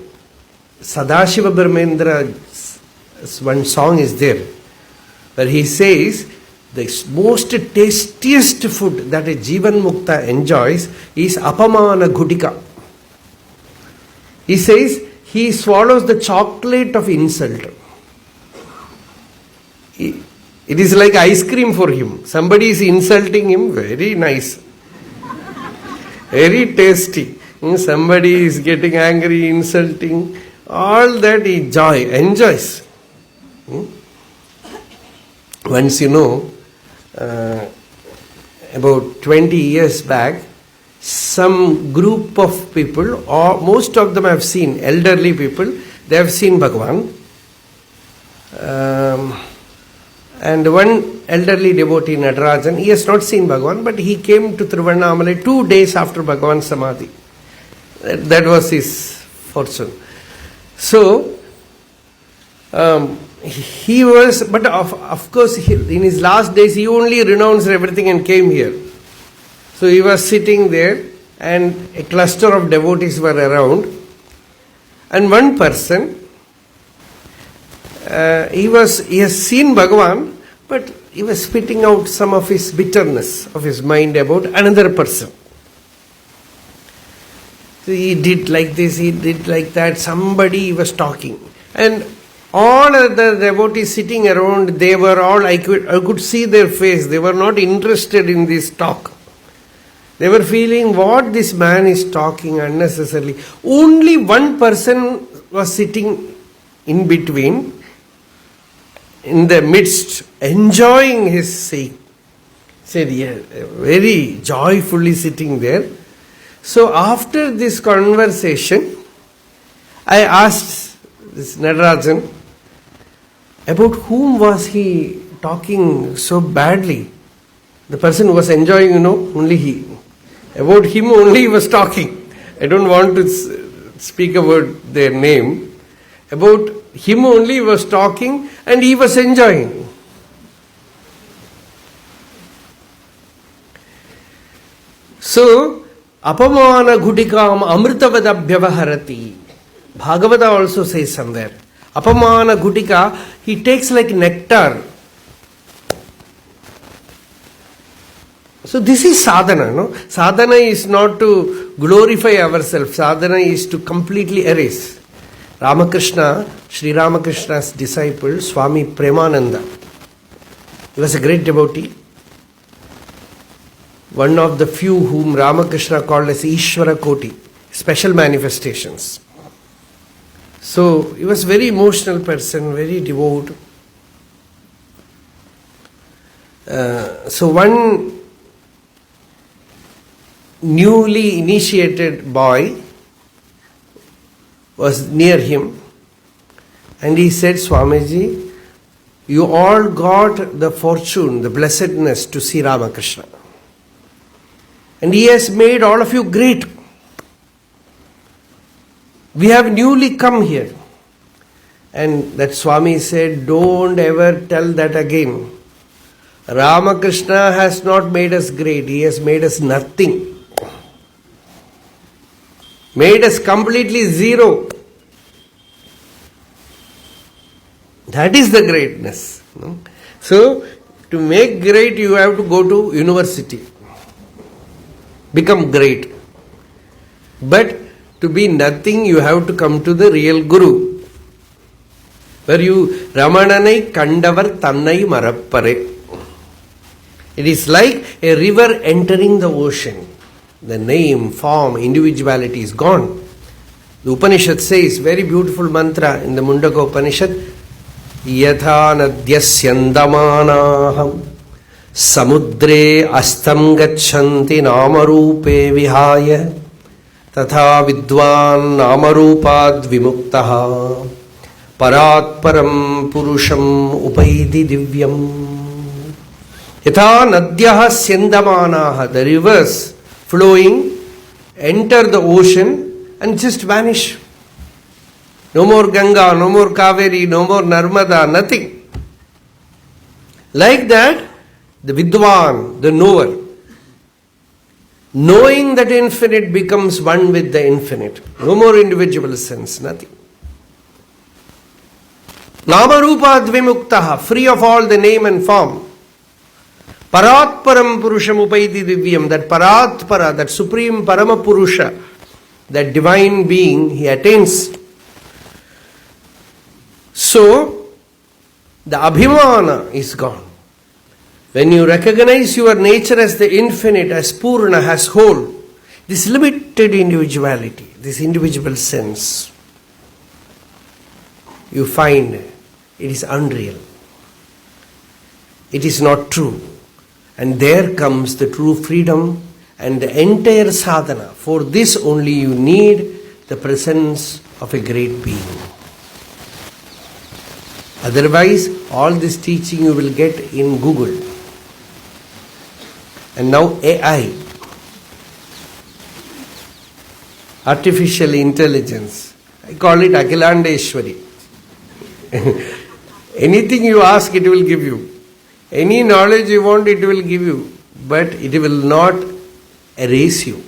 Sadashiva Brahmendra's one song is there, where he says, the most tastiest food that a Jivan Mukta enjoys is Apamana Ghutika. He says, he swallows the chocolate of insult. It is like ice cream for him. Somebody is insulting him, very nice. Very tasty. Somebody is getting angry, insulting. All that he enjoys. Once about 20 years back, some group of people, or most of them have seen, elderly people, they have seen Bhagavan. And one elderly devotee, Natarajan, he has not seen Bhagavan, but he came to Intro-Arunachala 2 days after Bhagavan's Samadhi. That was his fortune. So, he was, but of course, in his last days, he only renounced everything and came here. So he was sitting there, and a cluster of devotees were around. And one person, he has seen Bhagavan, but he was spitting out some of his bitterness of his mind about another person. So he did like this, he did like that, somebody was talking. And all other devotees sitting around, they were all, I could see their face, they were not interested in this talk. They were feeling what this man is talking unnecessarily. Only one person was sitting in between, in the midst, enjoying his saying. Said, yeah, very joyfully sitting there. So after this conversation, I asked this Natarajan, about whom was he talking so badly? The person who was enjoying, only he. About him only he was talking. I don't want to speak about their name. About him only he was talking and he was enjoying. So, Apamana Ghutikam Amritavadabhyavaharati. Bhagavata also says somewhere. Apamana Ghutika, he takes like nectar. So this is sadhana, no? Sadhana is not to glorify ourselves. Sadhana is to completely erase. Ramakrishna, Sri Ramakrishna's disciple, Swami Premananda. He was a great devotee. One of the few whom Ramakrishna called as Ishvara Koti, special manifestations. So he was very emotional person, very devout. So one newly initiated boy was near him and he said, Swamiji, you all got the fortune, the blessedness to see Ramakrishna. And he has made all of you great. We have newly come here. And that Swami said, don't ever tell that again. Ramakrishna has not made us great, he has made us nothing. Made us completely zero. That is the greatness. So, to make great, you have to go to university. Become great. But to be nothing, you have to come to the real Guru. Where you, Ramananai Kandavar Tannai Marappare. It is like a river entering the ocean. The name, form, individuality is gone. The Upanishad says, very beautiful mantra in the Mundaka Upanishad, Yatha nadyasyandamānāham samudre astam gachanti namarupe vihaya tatha vidvan namarupad vimuktaha parat param purusham upaidi divyam. Yatha nadyaha syandamānāha, the rivers flowing enter the ocean and just vanish. No more Ganga, no more Kaveri, no more Narmada, nothing. Like that, the Vidwan, the knower, knowing that infinite becomes one with the infinite. No more individual sense, nothing. Namarupa Dvimuktaha, free of all the name and form. Parat Param Purusham Upaiti Divyam, that Parat Para, that supreme Parama Purusha, that divine being, he attains. So, the Abhimana is gone. When you recognize your nature as the infinite, as Purna, as whole, this limited individuality, this individual sense, you find it is unreal. It is not true. And there comes the true freedom and the entire sadhana. For this only you need the presence of a great being. Otherwise, all this teaching you will get in Google. And now AI, artificial intelligence, I call it Akhilandeshwari. Anything you ask, it will give you. Any knowledge you want, it will give you. But it will not erase you.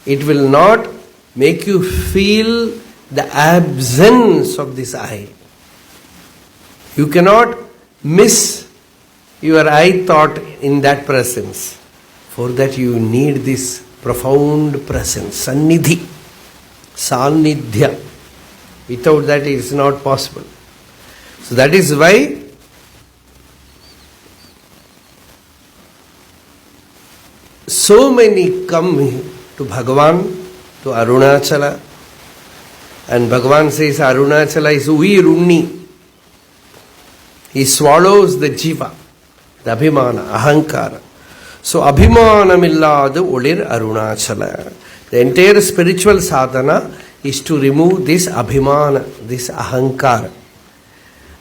It will not make you feel the absence of this I. You cannot miss your I thought in that presence. For that you need this profound presence, Sannidhi, Sannidhya. Without that it is not possible. So that is why so many come to Bhagavan, to Arunāchala, and Bhagavan says Arunāchala is Uirunni. He swallows the jiva, the Abhimana, Ahankara. So Abhimanamilladu Olir Arunāchala. The entire spiritual sadhana is to remove this Abhimana, this Ahankara.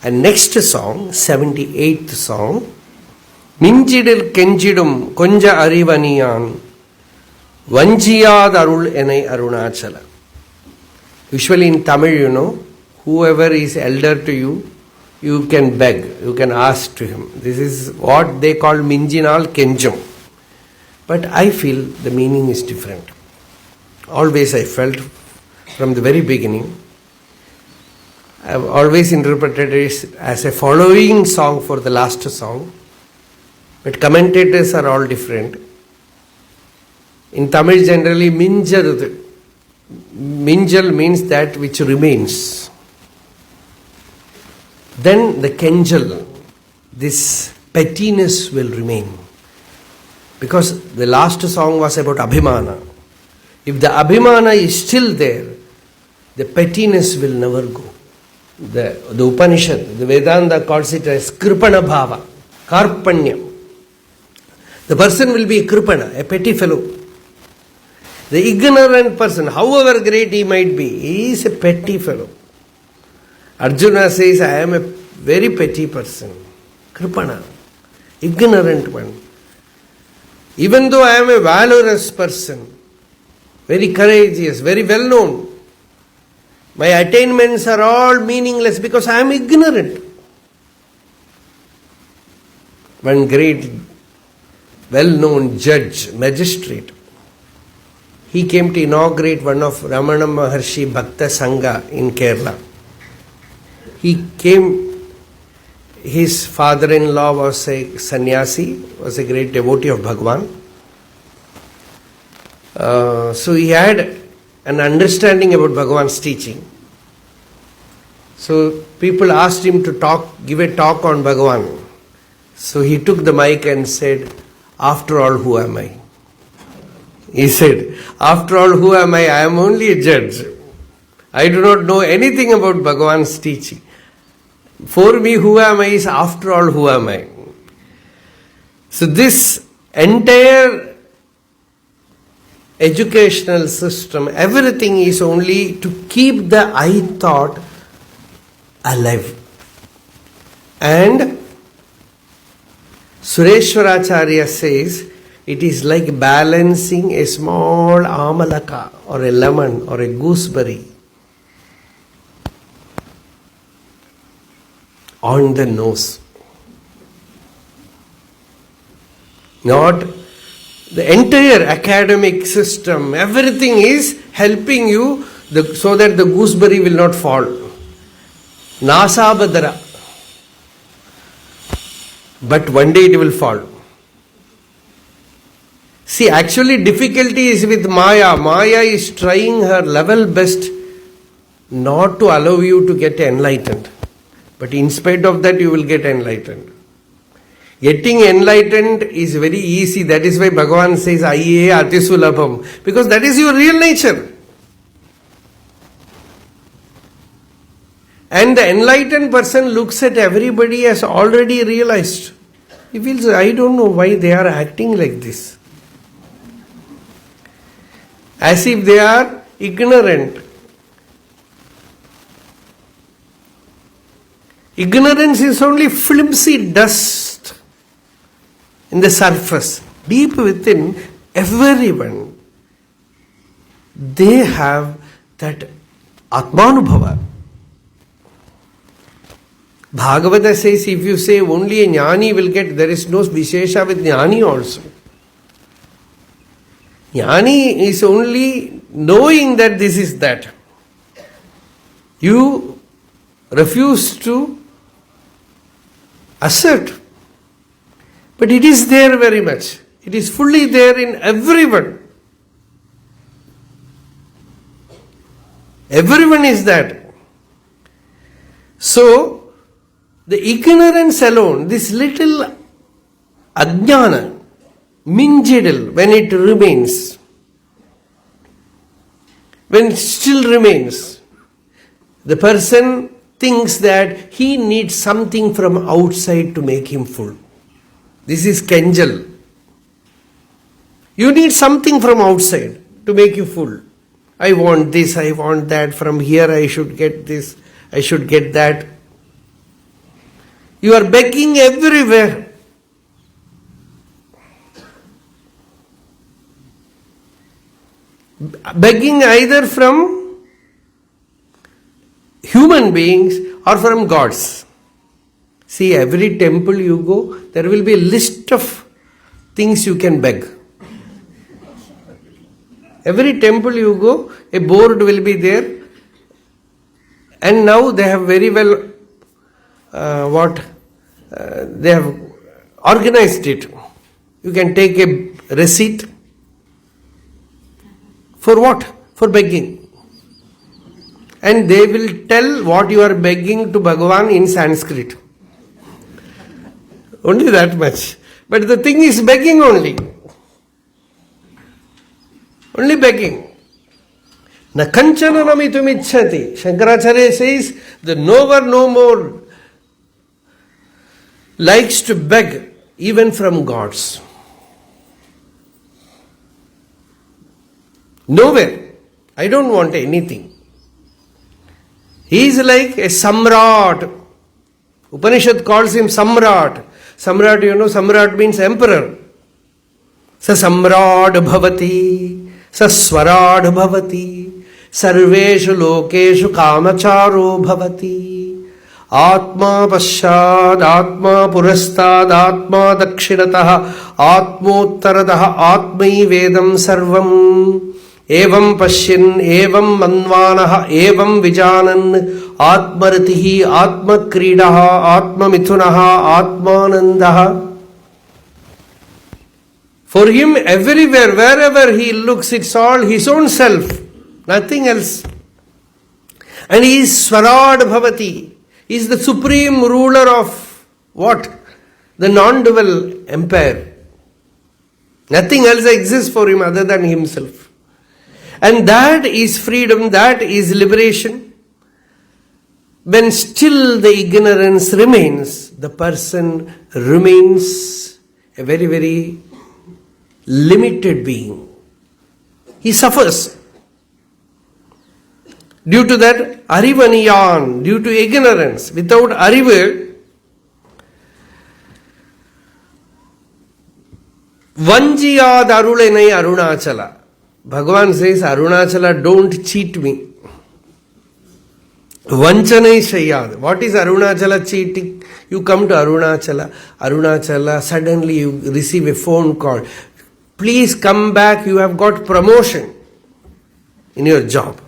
And next song, 78th song, Minjidil Kenjidum Konja Arivaniyan Vanjiyad Arul Enai Arunāchala. Usually in Tamil, whoever is elder to you, you can beg, you can ask to him. This is what they call Minjinal Kenjum. But I feel the meaning is different. Always I felt from the very beginning, I have always interpreted it as a following song for the last song. But commentators are all different. In Tamil generally, Minjal means that which remains. Then the Kenjal, this pettiness will remain. Because the last song was about Abhimana. If the Abhimana is still there, the pettiness will never go. The Upanishad, the Vedanta calls it as Kripana Bhava, Karpanya. The person will be a Kripana, a petty fellow. The ignorant person, however great he might be, he is a petty fellow. Arjuna says, I am a very petty person. Kripana, ignorant one. Even though I am a valorous person, very courageous, very well known, my attainments are all meaningless because I am ignorant. One great, well-known judge, magistrate, he came to inaugurate one of Ramana Maharshi Bhakta Sangha in Kerala. He came, his father-in-law was a sannyasi, was a great devotee of Bhagavan. So he had an understanding about Bhagavan's teaching. So people asked him to give a talk on Bhagavan. So he took the mic and said, after all, who am I? He said, after all, who am I? I am only a judge. I do not know anything about Bhagavan's teaching. For me, who am I is after all, who am I? So this entire educational system, everything is only to keep the I thought alive. And Sureshwaracharya says, it is like balancing a small amalaka or a lemon or a gooseberry on the nose. Not the entire academic system, everything is helping you so that the gooseberry will not fall. Nasabadara. But one day it will fall. See, actually difficulty is with Maya. Maya is trying her level best not to allow you to get enlightened. But in spite of that, you will get enlightened. Getting enlightened is very easy. That is why Bhagavan says, Aiye Atisulabham. Because that is your real nature. And the enlightened person looks at everybody as already realized. He feels, I don't know why they are acting like this. As if they are ignorant. Ignorance is only flimsy dust in the surface. Deep within everyone, they have that Atmanubhava. Bhagavata says, if you say only a Jnani will get, there is no Vishesha with Jnani also. Jnani is only knowing that this is that. You refuse to assert. But it is there very much. It is fully there in everyone. Everyone is that. So, the ignorance alone, this little ajnana, minjidal, when it remains, when it still remains, the person thinks that he needs something from outside to make him full. This is Kenjal. You need something from outside to make you full. I want this, I want that, from here I should get this, I should get that. You are begging everywhere. Begging either from human beings or from gods. See, every temple you go, there will be a list of things you can beg. Every temple you go, a board will be there. And now they have very well they have organized it. You can take a receipt. For what? For begging. And they will tell what you are begging to Bhagavan in Sanskrit. Only that much. But the thing is begging only. Only begging. Na kanchana namitum ichchati. Shankaracharya says, the knower no more likes to beg even from gods. Nowhere. I don't want anything. He is like a samrat. Upanishad calls him samrat. Samrat, you know, samrat means emperor. Sa samrat bhavati, sa swarad bhavati, sarveshu lokeshu kamacharo bhavati. Atma paschad, atma purastad, atma dakshinatah, atmottaradah, atmai vedam sarvam. Evam pashyan, evam manvanah, evam vijanan, atmaratihi, atmakridaha, atmamithunaha, atmanandaha. For him, everywhere, wherever he looks, it's all his own self, nothing else. And he is Swarad Bhavati. He is the supreme ruler of what? The non-dual empire. Nothing else exists for him other than himself. And that is freedom, that is liberation. When still the ignorance remains, the person remains a very, very limited being. He suffers. Due to that, arivaniyan, due to ignorance, without arivu, vanjiyad arulenai Arunāchala. Bhagavan says, Arunāchala, don't cheat me. Vanchanai shayad. What is Arunāchala cheating? You come to Arunāchala, suddenly you receive a phone call. Please come back, you have got promotion in your job.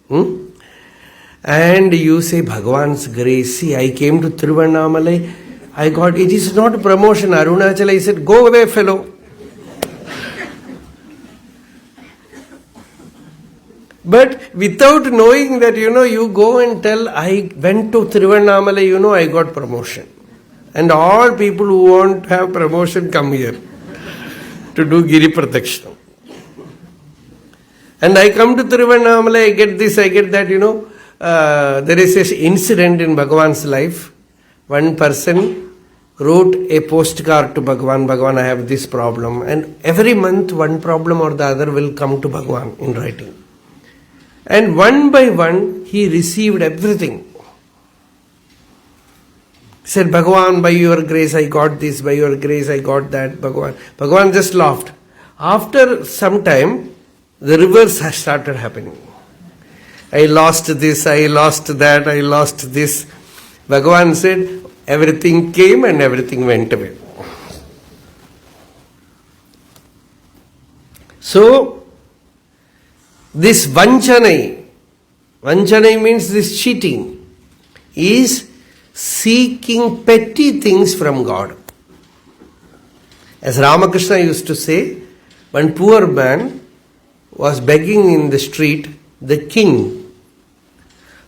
And you say, Bhagavan's grace, see, I came to Intro-Arunachala, I got, it is not promotion, Arunāchala. He said, go away, fellow. But without knowing that, you go and tell, I went to Intro-Arunachala, I got promotion. And all people who want to have promotion come here to do Giri Pradakshina. And I come to Intro-Arunachala, I get this, I get that, there is an incident in Bhagavan's life. One person wrote a postcard to Bhagavan, Bhagavan, I have this problem. And every month, one problem or the other will come to Bhagavan in writing. And one by one, he received everything. He said, Bhagavan, by your grace I got this, by your grace I got that, Bhagavan. Bhagavan just laughed. After some time, the reverse has started happening. I lost this, I lost that, I lost this. Bhagavan said, everything came and everything went away. So, this vanchanai means this cheating, is seeking petty things from God. As Ramakrishna used to say, one poor man was begging in the street, the king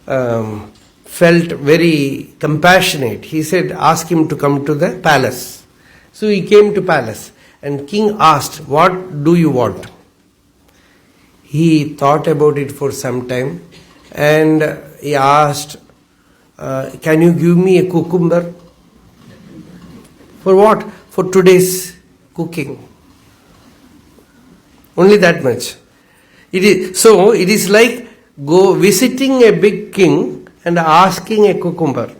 felt very compassionate. He said, ask him to come to the palace. So he came to palace and king asked, what do you want? He thought about it for some time and he asked, can you give me a cucumber? For what? For today's cooking. Only that much. It is like go visiting a big king and asking a cucumber.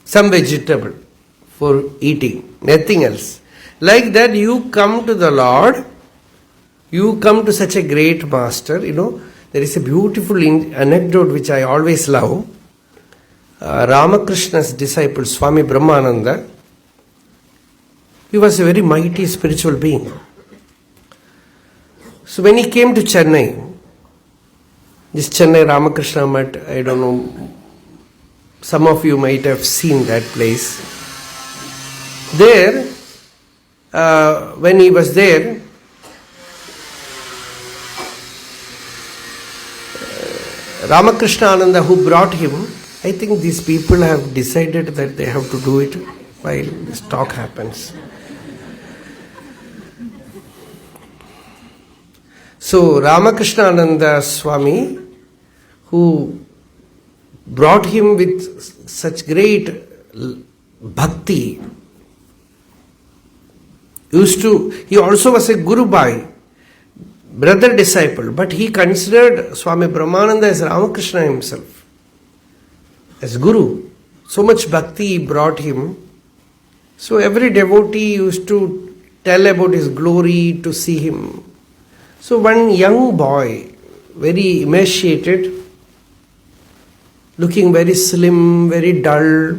Some vegetable for eating, nothing else. Like that you come to the Lord, you come to such a great master, there is a beautiful anecdote which I always love. Ramakrishna's disciple, Swami Brahmananda, he was a very mighty spiritual being. So when he came to Chennai, this Chennai Ramakrishna Mat, I don't know, some of you might have seen that place. There, when he was there, Ramakrishna Ananda who brought him, I think these people have decided that they have to do it while this talk happens. So Ramakrishna Ananda Swami, who brought him with such great bhakti, he also was a Guru Bhai, brother disciple, but he considered Swami Brahmananda as Ramakrishna himself, as Guru. So much bhakti he brought him. So every devotee used to tell about his glory, to see him. So one young boy, very emaciated, looking very slim, very dull,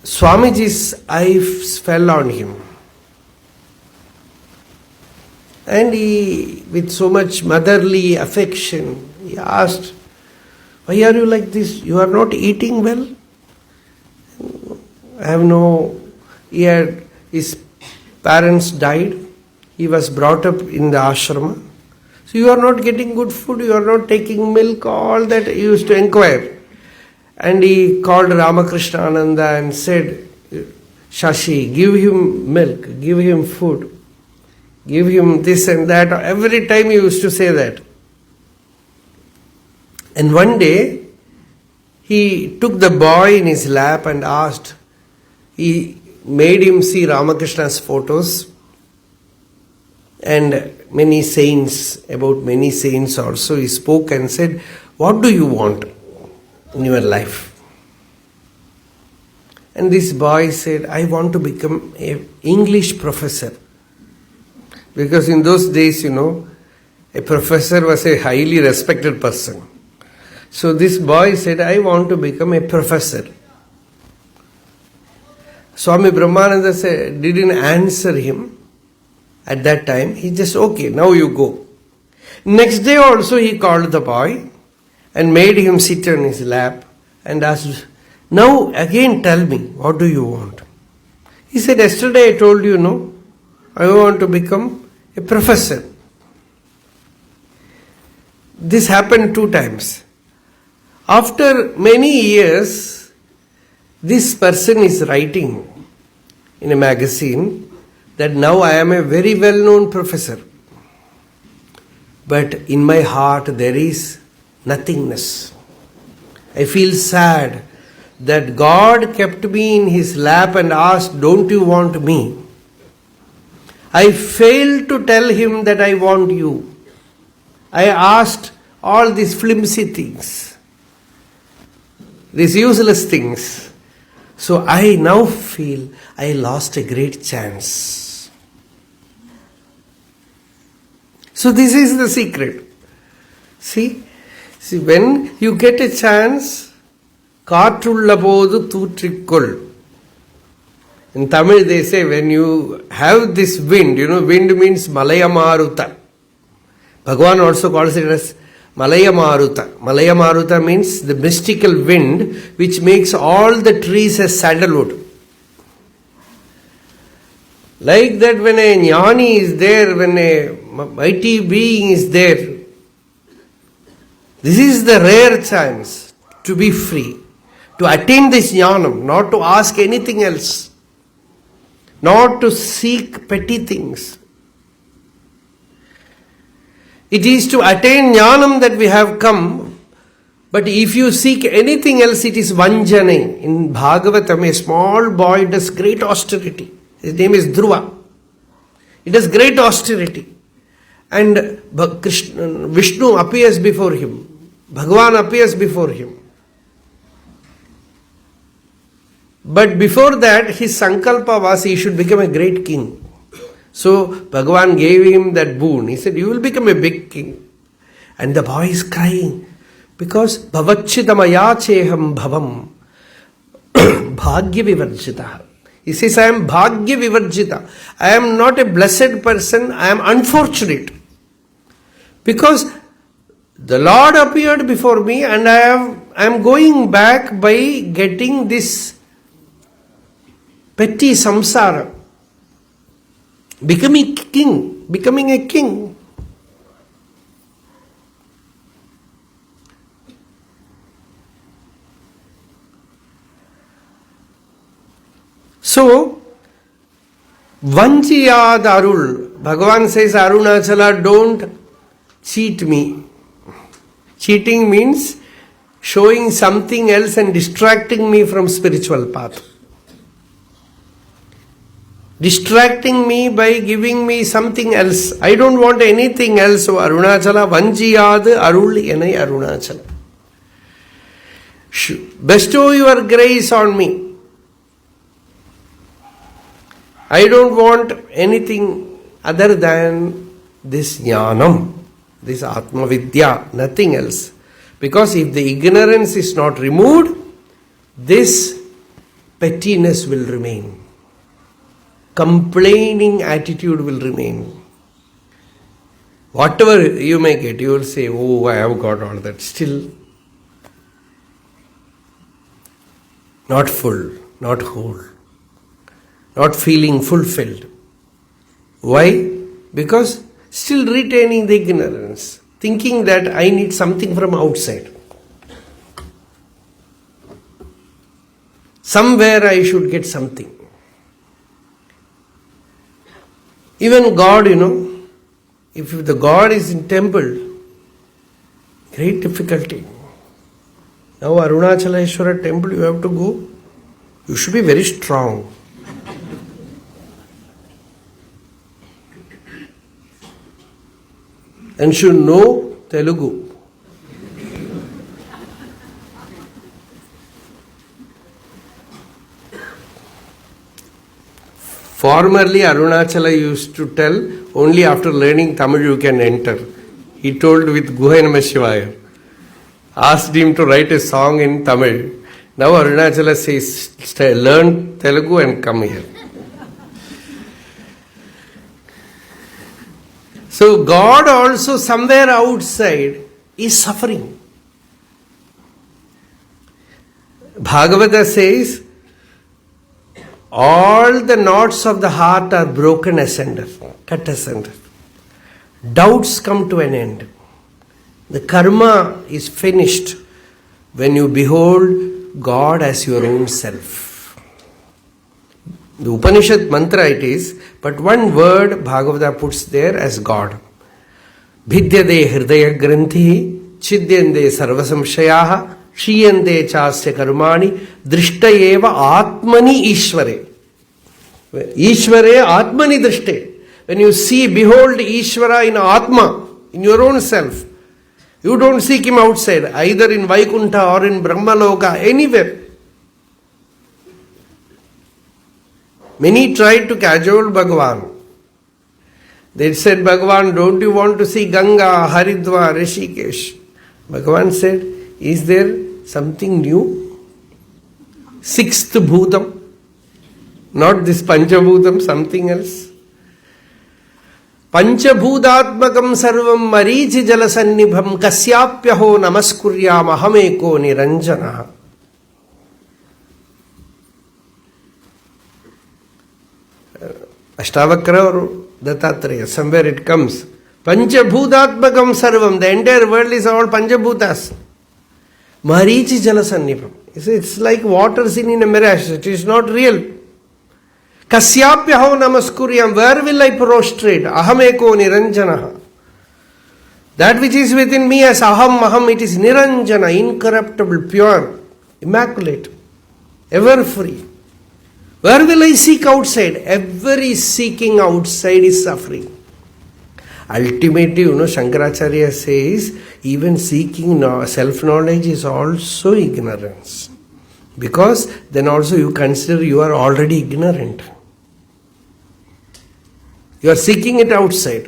Swamiji's eyes fell on him. And he, with so much motherly affection, he asked, why are you like this? You are not eating well? His parents died. He was brought up in the ashrama. So you are not getting good food, you are not taking milk, all that he used to inquire. And he called Ramakrishna Ananda and said, Shashi, give him milk, give him food, give him this and that. Every time he used to say that. And one day, he took the boy in his lap and asked, he made him see Ramakrishna's photos and many saints, about many saints also. He spoke and said, what do you want in your life? And this boy said, I want to become an English professor. Because in those days, a professor was a highly respected person. So this boy said, I want to become a professor. Swami Brahmananda didn't answer him at that time. He just, okay, now you go. Next day also he called the boy and made him sit on his lap and asked, now again tell me, what do you want? He said, yesterday I told you, no, I want to become a professor. This happened 2 times. After many years, this person is writing in a magazine that now I am a very well-known professor. But in my heart there is nothingness. I feel sad that God kept me in His lap and asked, don't you want me? I failed to tell Him that I want you. I asked all these flimsy things, these useless things. So I now feel I lost a great chance. So this is the secret. See, when you get a chance, kaatrulla podu thootrikkol. In Tamil they say, when you have this wind, wind means Malaya Maruta. Bhagavan also calls it as Malaya Maruta. Malaya Maruta means the mystical wind which makes all the trees as sandalwood. Like that, when a Jnani is there, when a mighty being is there, this is the rare chance to be free, to attain this Jnanam, not to ask anything else, not to seek petty things. It is to attain Jnanam that we have come, but if you seek anything else, it is Vanjane. In Bhagavatam, a small boy does great austerity. His name is Dhruva. He does great austerity. And Vishnu appears before him. Bhagavan appears before him. But before that, his sankalpa was he should become a great king. So Bhagavan gave him that boon. He said, you will become a big king. And the boy is crying because Bhavachidamaya cheham bhavam bhagya vivarjita. He says, I am bhagya vivarjita. I am not a blessed person. I am unfortunate. Because the Lord appeared before me and I am going back by getting this petty samsara. Becoming a king. So, Vanchiyad Arul, Bhagavan says, Arunāchala, don't cheat me. Cheating means showing something else and distracting me from spiritual path. Distracting me by giving me something else. I don't want anything else. So Arunāchala, Vanchiyad Arul Enai Arunāchala. Bestow your grace on me. I don't want anything other than this Jnanam, this Atma Vidya, nothing else. Because if the ignorance is not removed, this pettiness will remain. Complaining attitude will remain. Whatever you may get, you will say, oh, I have got all that. Still, not full, not whole, not feeling fulfilled. Why? Because still retaining the ignorance, thinking that I need something from outside. somewhere I should get something. Even God, if the God is in temple, great difficulty. Now Arunachala temple you have to go, you should be very strong. And should know Telugu. Formerly Arunachala used to tell, only after learning Tamil you can enter. He told with Guha Namah Shivaya. Asked him to write a song in Tamil. Now Arunachala says, learn Telugu and come here. So God also somewhere outside is suffering. Bhagavata says, all the knots of the heart are broken asunder, cut asunder. Doubts come to an end. The karma is finished when you behold God as your own self. The Upanishad mantra it is, but one word Bhagavata puts there as God. Bhidyade hridaya granthi, chidyande sarvasamshayaha, shiyande chasya karmani, drishtayeva atmani ishvare. Ishvare atmani drishte. When you see, behold Ishvara in Atma, in your own self. You don't seek him outside, either in Vaikuntha or in Brahmaloka, anywhere. Many tried to cajole Bhagavan. They said, Bhagavan, don't you want to see Ganga, Haridwar, Rishikesh? Bhagavan said, is there something new? Sixth Bhutam. Not this Panchabhutam, something else. Panchabhutatmakam sarvam marichi jalasannibham kasyapyaho namaskuryam ahameko niranjana. Ashtavakra or Dattatreya, somewhere it comes. Panchabhutatmakam sarvam, the entire world is all Panchabhutas. Marichi jalasannibham. It's like water seen in a mirage, it is not real. Kasyapyaho namaskuryam, where will I prostrate? Ahameko niranjana. That which is within me as aham, it is niranjana, incorruptible, pure, immaculate, ever free. Where will I seek outside? Every seeking outside is suffering. Ultimately, Shankaracharya says, even seeking self-knowledge is also ignorance. Because then also you consider you are already ignorant. You are seeking it outside.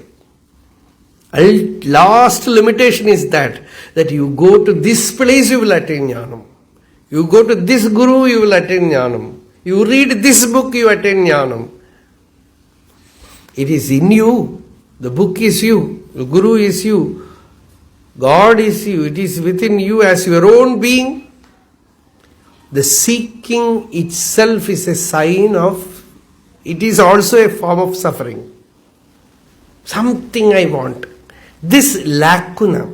Last limitation is that you go to this place, you will attain jnanam. You go to this guru, you will attain jnanam. You read this book, you attain jnanam. It is in you. The book is you. The guru is you. God is you. It is within you as your own being. The seeking itself is a sign of, it is also a form of suffering. Something I want. This lacuna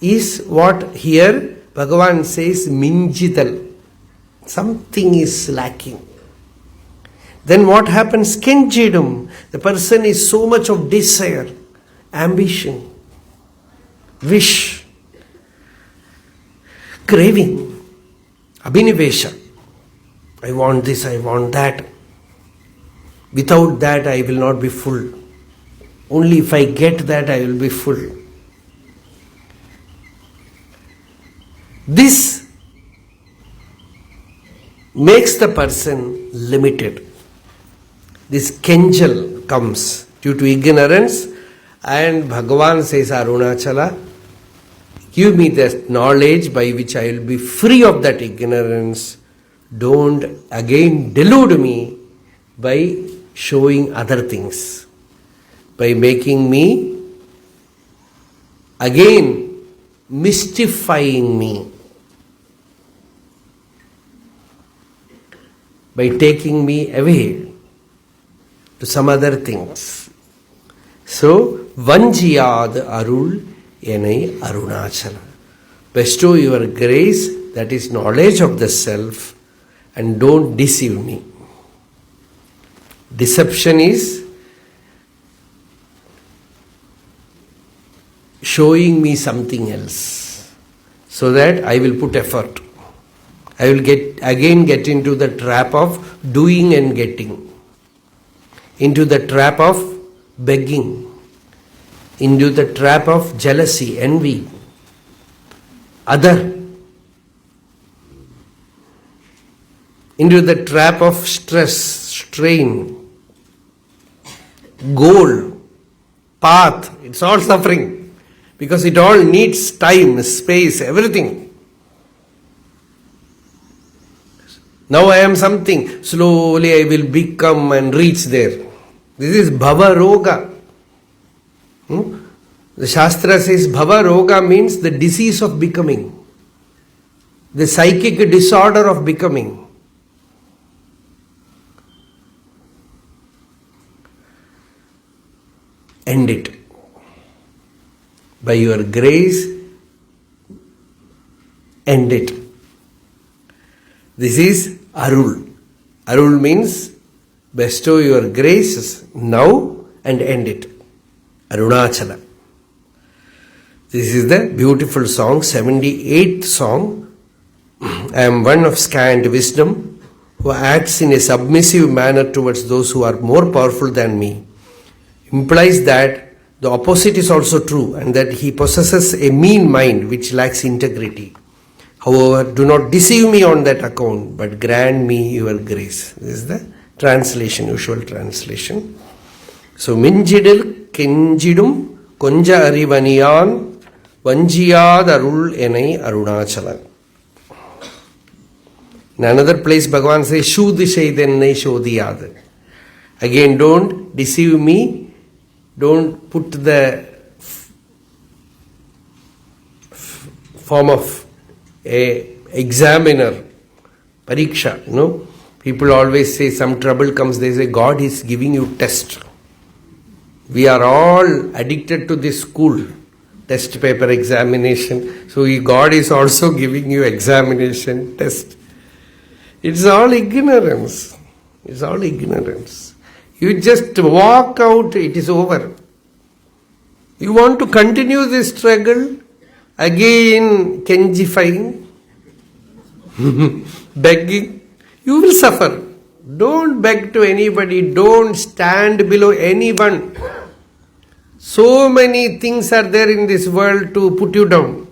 is what here Bhagavan says minjidal. Something is lacking. Then what happens? Kenjidum. The person is so much of desire, ambition, wish, craving, abhinivesha. I want this, I want that. Without that I will not be full. Only if I get that I will be full. This makes the person limited. This kenjal comes due to ignorance, and Bhagavan says, Arunāchala, give me that knowledge by which I will be free of that ignorance. Don't again delude me by showing other things, by making me again mystifying me, by taking me away to some other things. So, Vanjiyad Arul Enai Arunāchala. Bestow your grace, that is knowledge of the self, and don't deceive me. Deception is showing me something else so that I will put effort. I will get into the trap of doing and getting, into the trap of begging, into the trap of jealousy, envy, other, into the trap of stress, strain, goal, path. It's all suffering because it all needs time, space, everything. Now I am something, slowly I will become and reach there. This is Bhava Roga. The Shastra says Bhava Roga means the disease of becoming, the psychic disorder of becoming. End it. By your grace, end it. This is Arul. Arul means bestow your graces now and end it. Arunāchala. This is the beautiful song, 78th song. I am one of scant wisdom who acts in a submissive manner towards those who are more powerful than me. Implies that the opposite is also true and that he possesses a mean mind which lacks integrity. However, do not deceive me on that account, but grant me your grace. This is the translation, usual translation. So, Minjidil Kenjidum Konja Arivaniyan Vanjiyad Arul Enai Arunāchala. In another place, Bhagavan says, Shudishai Dennai Shodiyad. Again, don't deceive me. Don't put the form of a examiner, pariksha, People always say some trouble comes, they say God is giving you test. We are all addicted to this school, test paper examination. So God is also giving you examination, test. It's all ignorance. It's all ignorance. You just walk out, it is over. You want to continue this struggle, again kenjifying, begging, you will suffer. Don't beg to anybody, don't stand below anyone. So many things are there in this world to put you down.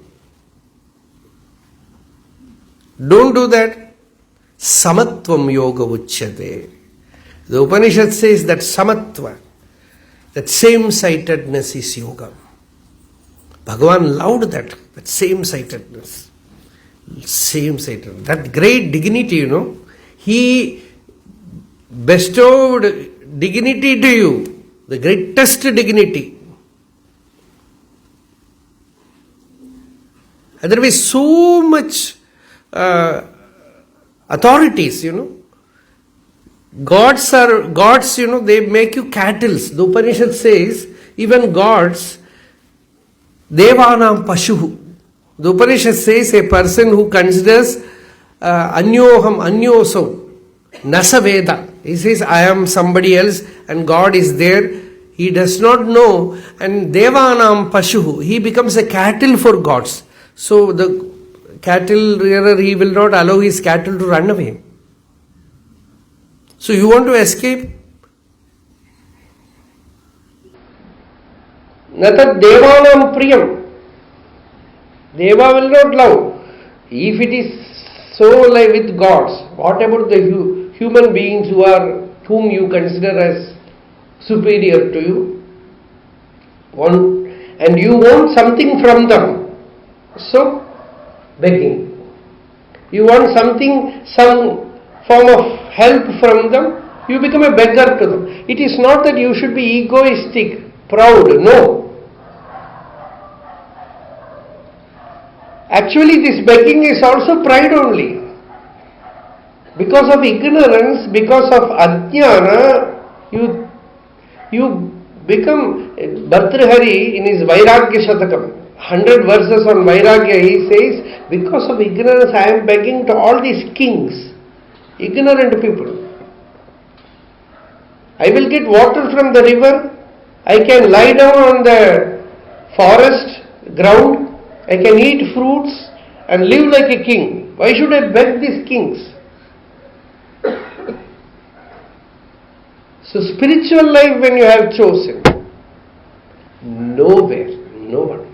Don't do that. Samatvam yoga uchyate. The Upanishad says that samatva, that same-sightedness is yoga. Bhagavan loved that same-sightedness. Same-sightedness. That great dignity, He bestowed dignity to you, the greatest dignity. Otherwise, so much authorities, Gods, they make you cattle. The Upanishad says, even gods, Devanam Pashuhu. The Upanishad says a person who considers Anyoham, Anyoso, Nasaveda. He says, I am somebody else and God is there. He does not know. And Devanam Pashuhu, he becomes a cattle for gods. So the cattle rearer, he will not allow his cattle to run away. So you want to escape? Natat devanam priyam. Deva will not love. If it is so like with gods, what about the human beings whom you consider as superior to you? And you want something from them. So, begging. You want something, some form of help from them, you become a beggar to them. It is not that you should be egoistic, proud, no. Actually, this begging is also pride only. Because of ignorance, because of ajnana, you become, Bhartrihari in his Vairagya Shatakam, 100 verses on Vairagya, he says, because of ignorance I am begging to all these kings. Ignorant people. I will get water from the river. I can lie down on the forest ground. I can eat fruits and live like a king. Why should I beg these kings? So spiritual life, when you have chosen, nowhere, no one.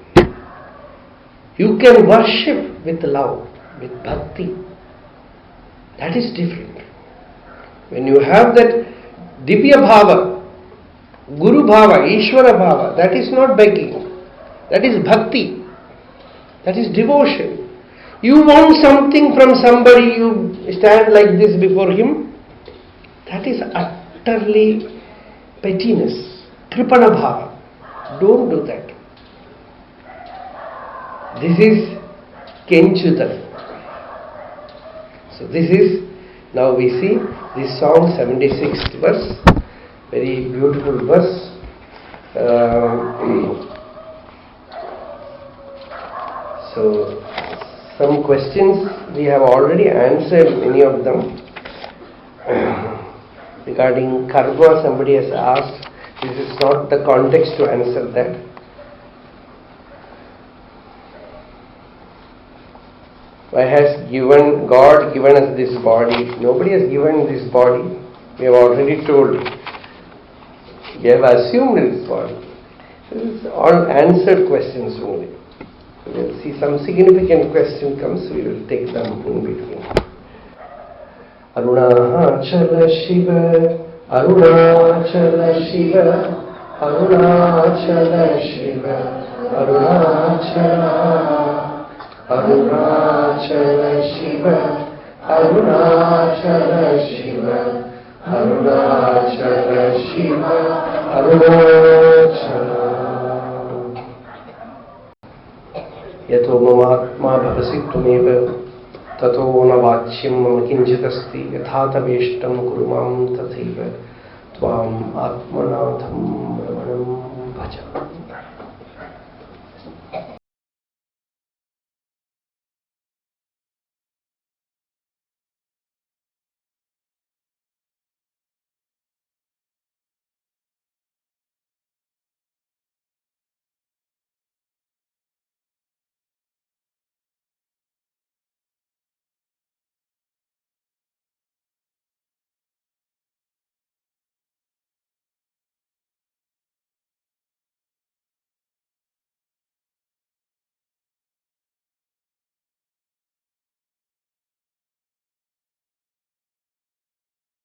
You can worship with love, with bhakti. That is different. When you have that Divya Bhava, Guru Bhava, Ishvara Bhava, that is not begging. That is bhakti. That is devotion. You want something from somebody, you stand like this before him. That is utterly pettiness, Kripana Bhava. Don't do that. This is Kenchutal. So this is, now we see this song, 76th verse, very beautiful verse. So some questions we have already answered, many of them. Regarding karma, somebody has asked, this is not the context to answer that. Why has God given us this body? Nobody has given this body. We have already told. We have assumed this body. This is all answered questions only. We will see some significant question comes, we will take them in between. Arunāchala Siva, Arunāchala Siva, Arunāchala Siva, Arunāchala, Arunāchala Siva, Arunāchala Siva, Arunāchala Siva, Arunāchala. यतो ममात्मा भवसि त्वमेव ततो न वाच्यं मम किञ्चिदस्ति यथा तवेष्टं कुरु मां तथैव त्वाम् आत्मनाथं रमणं भजामि.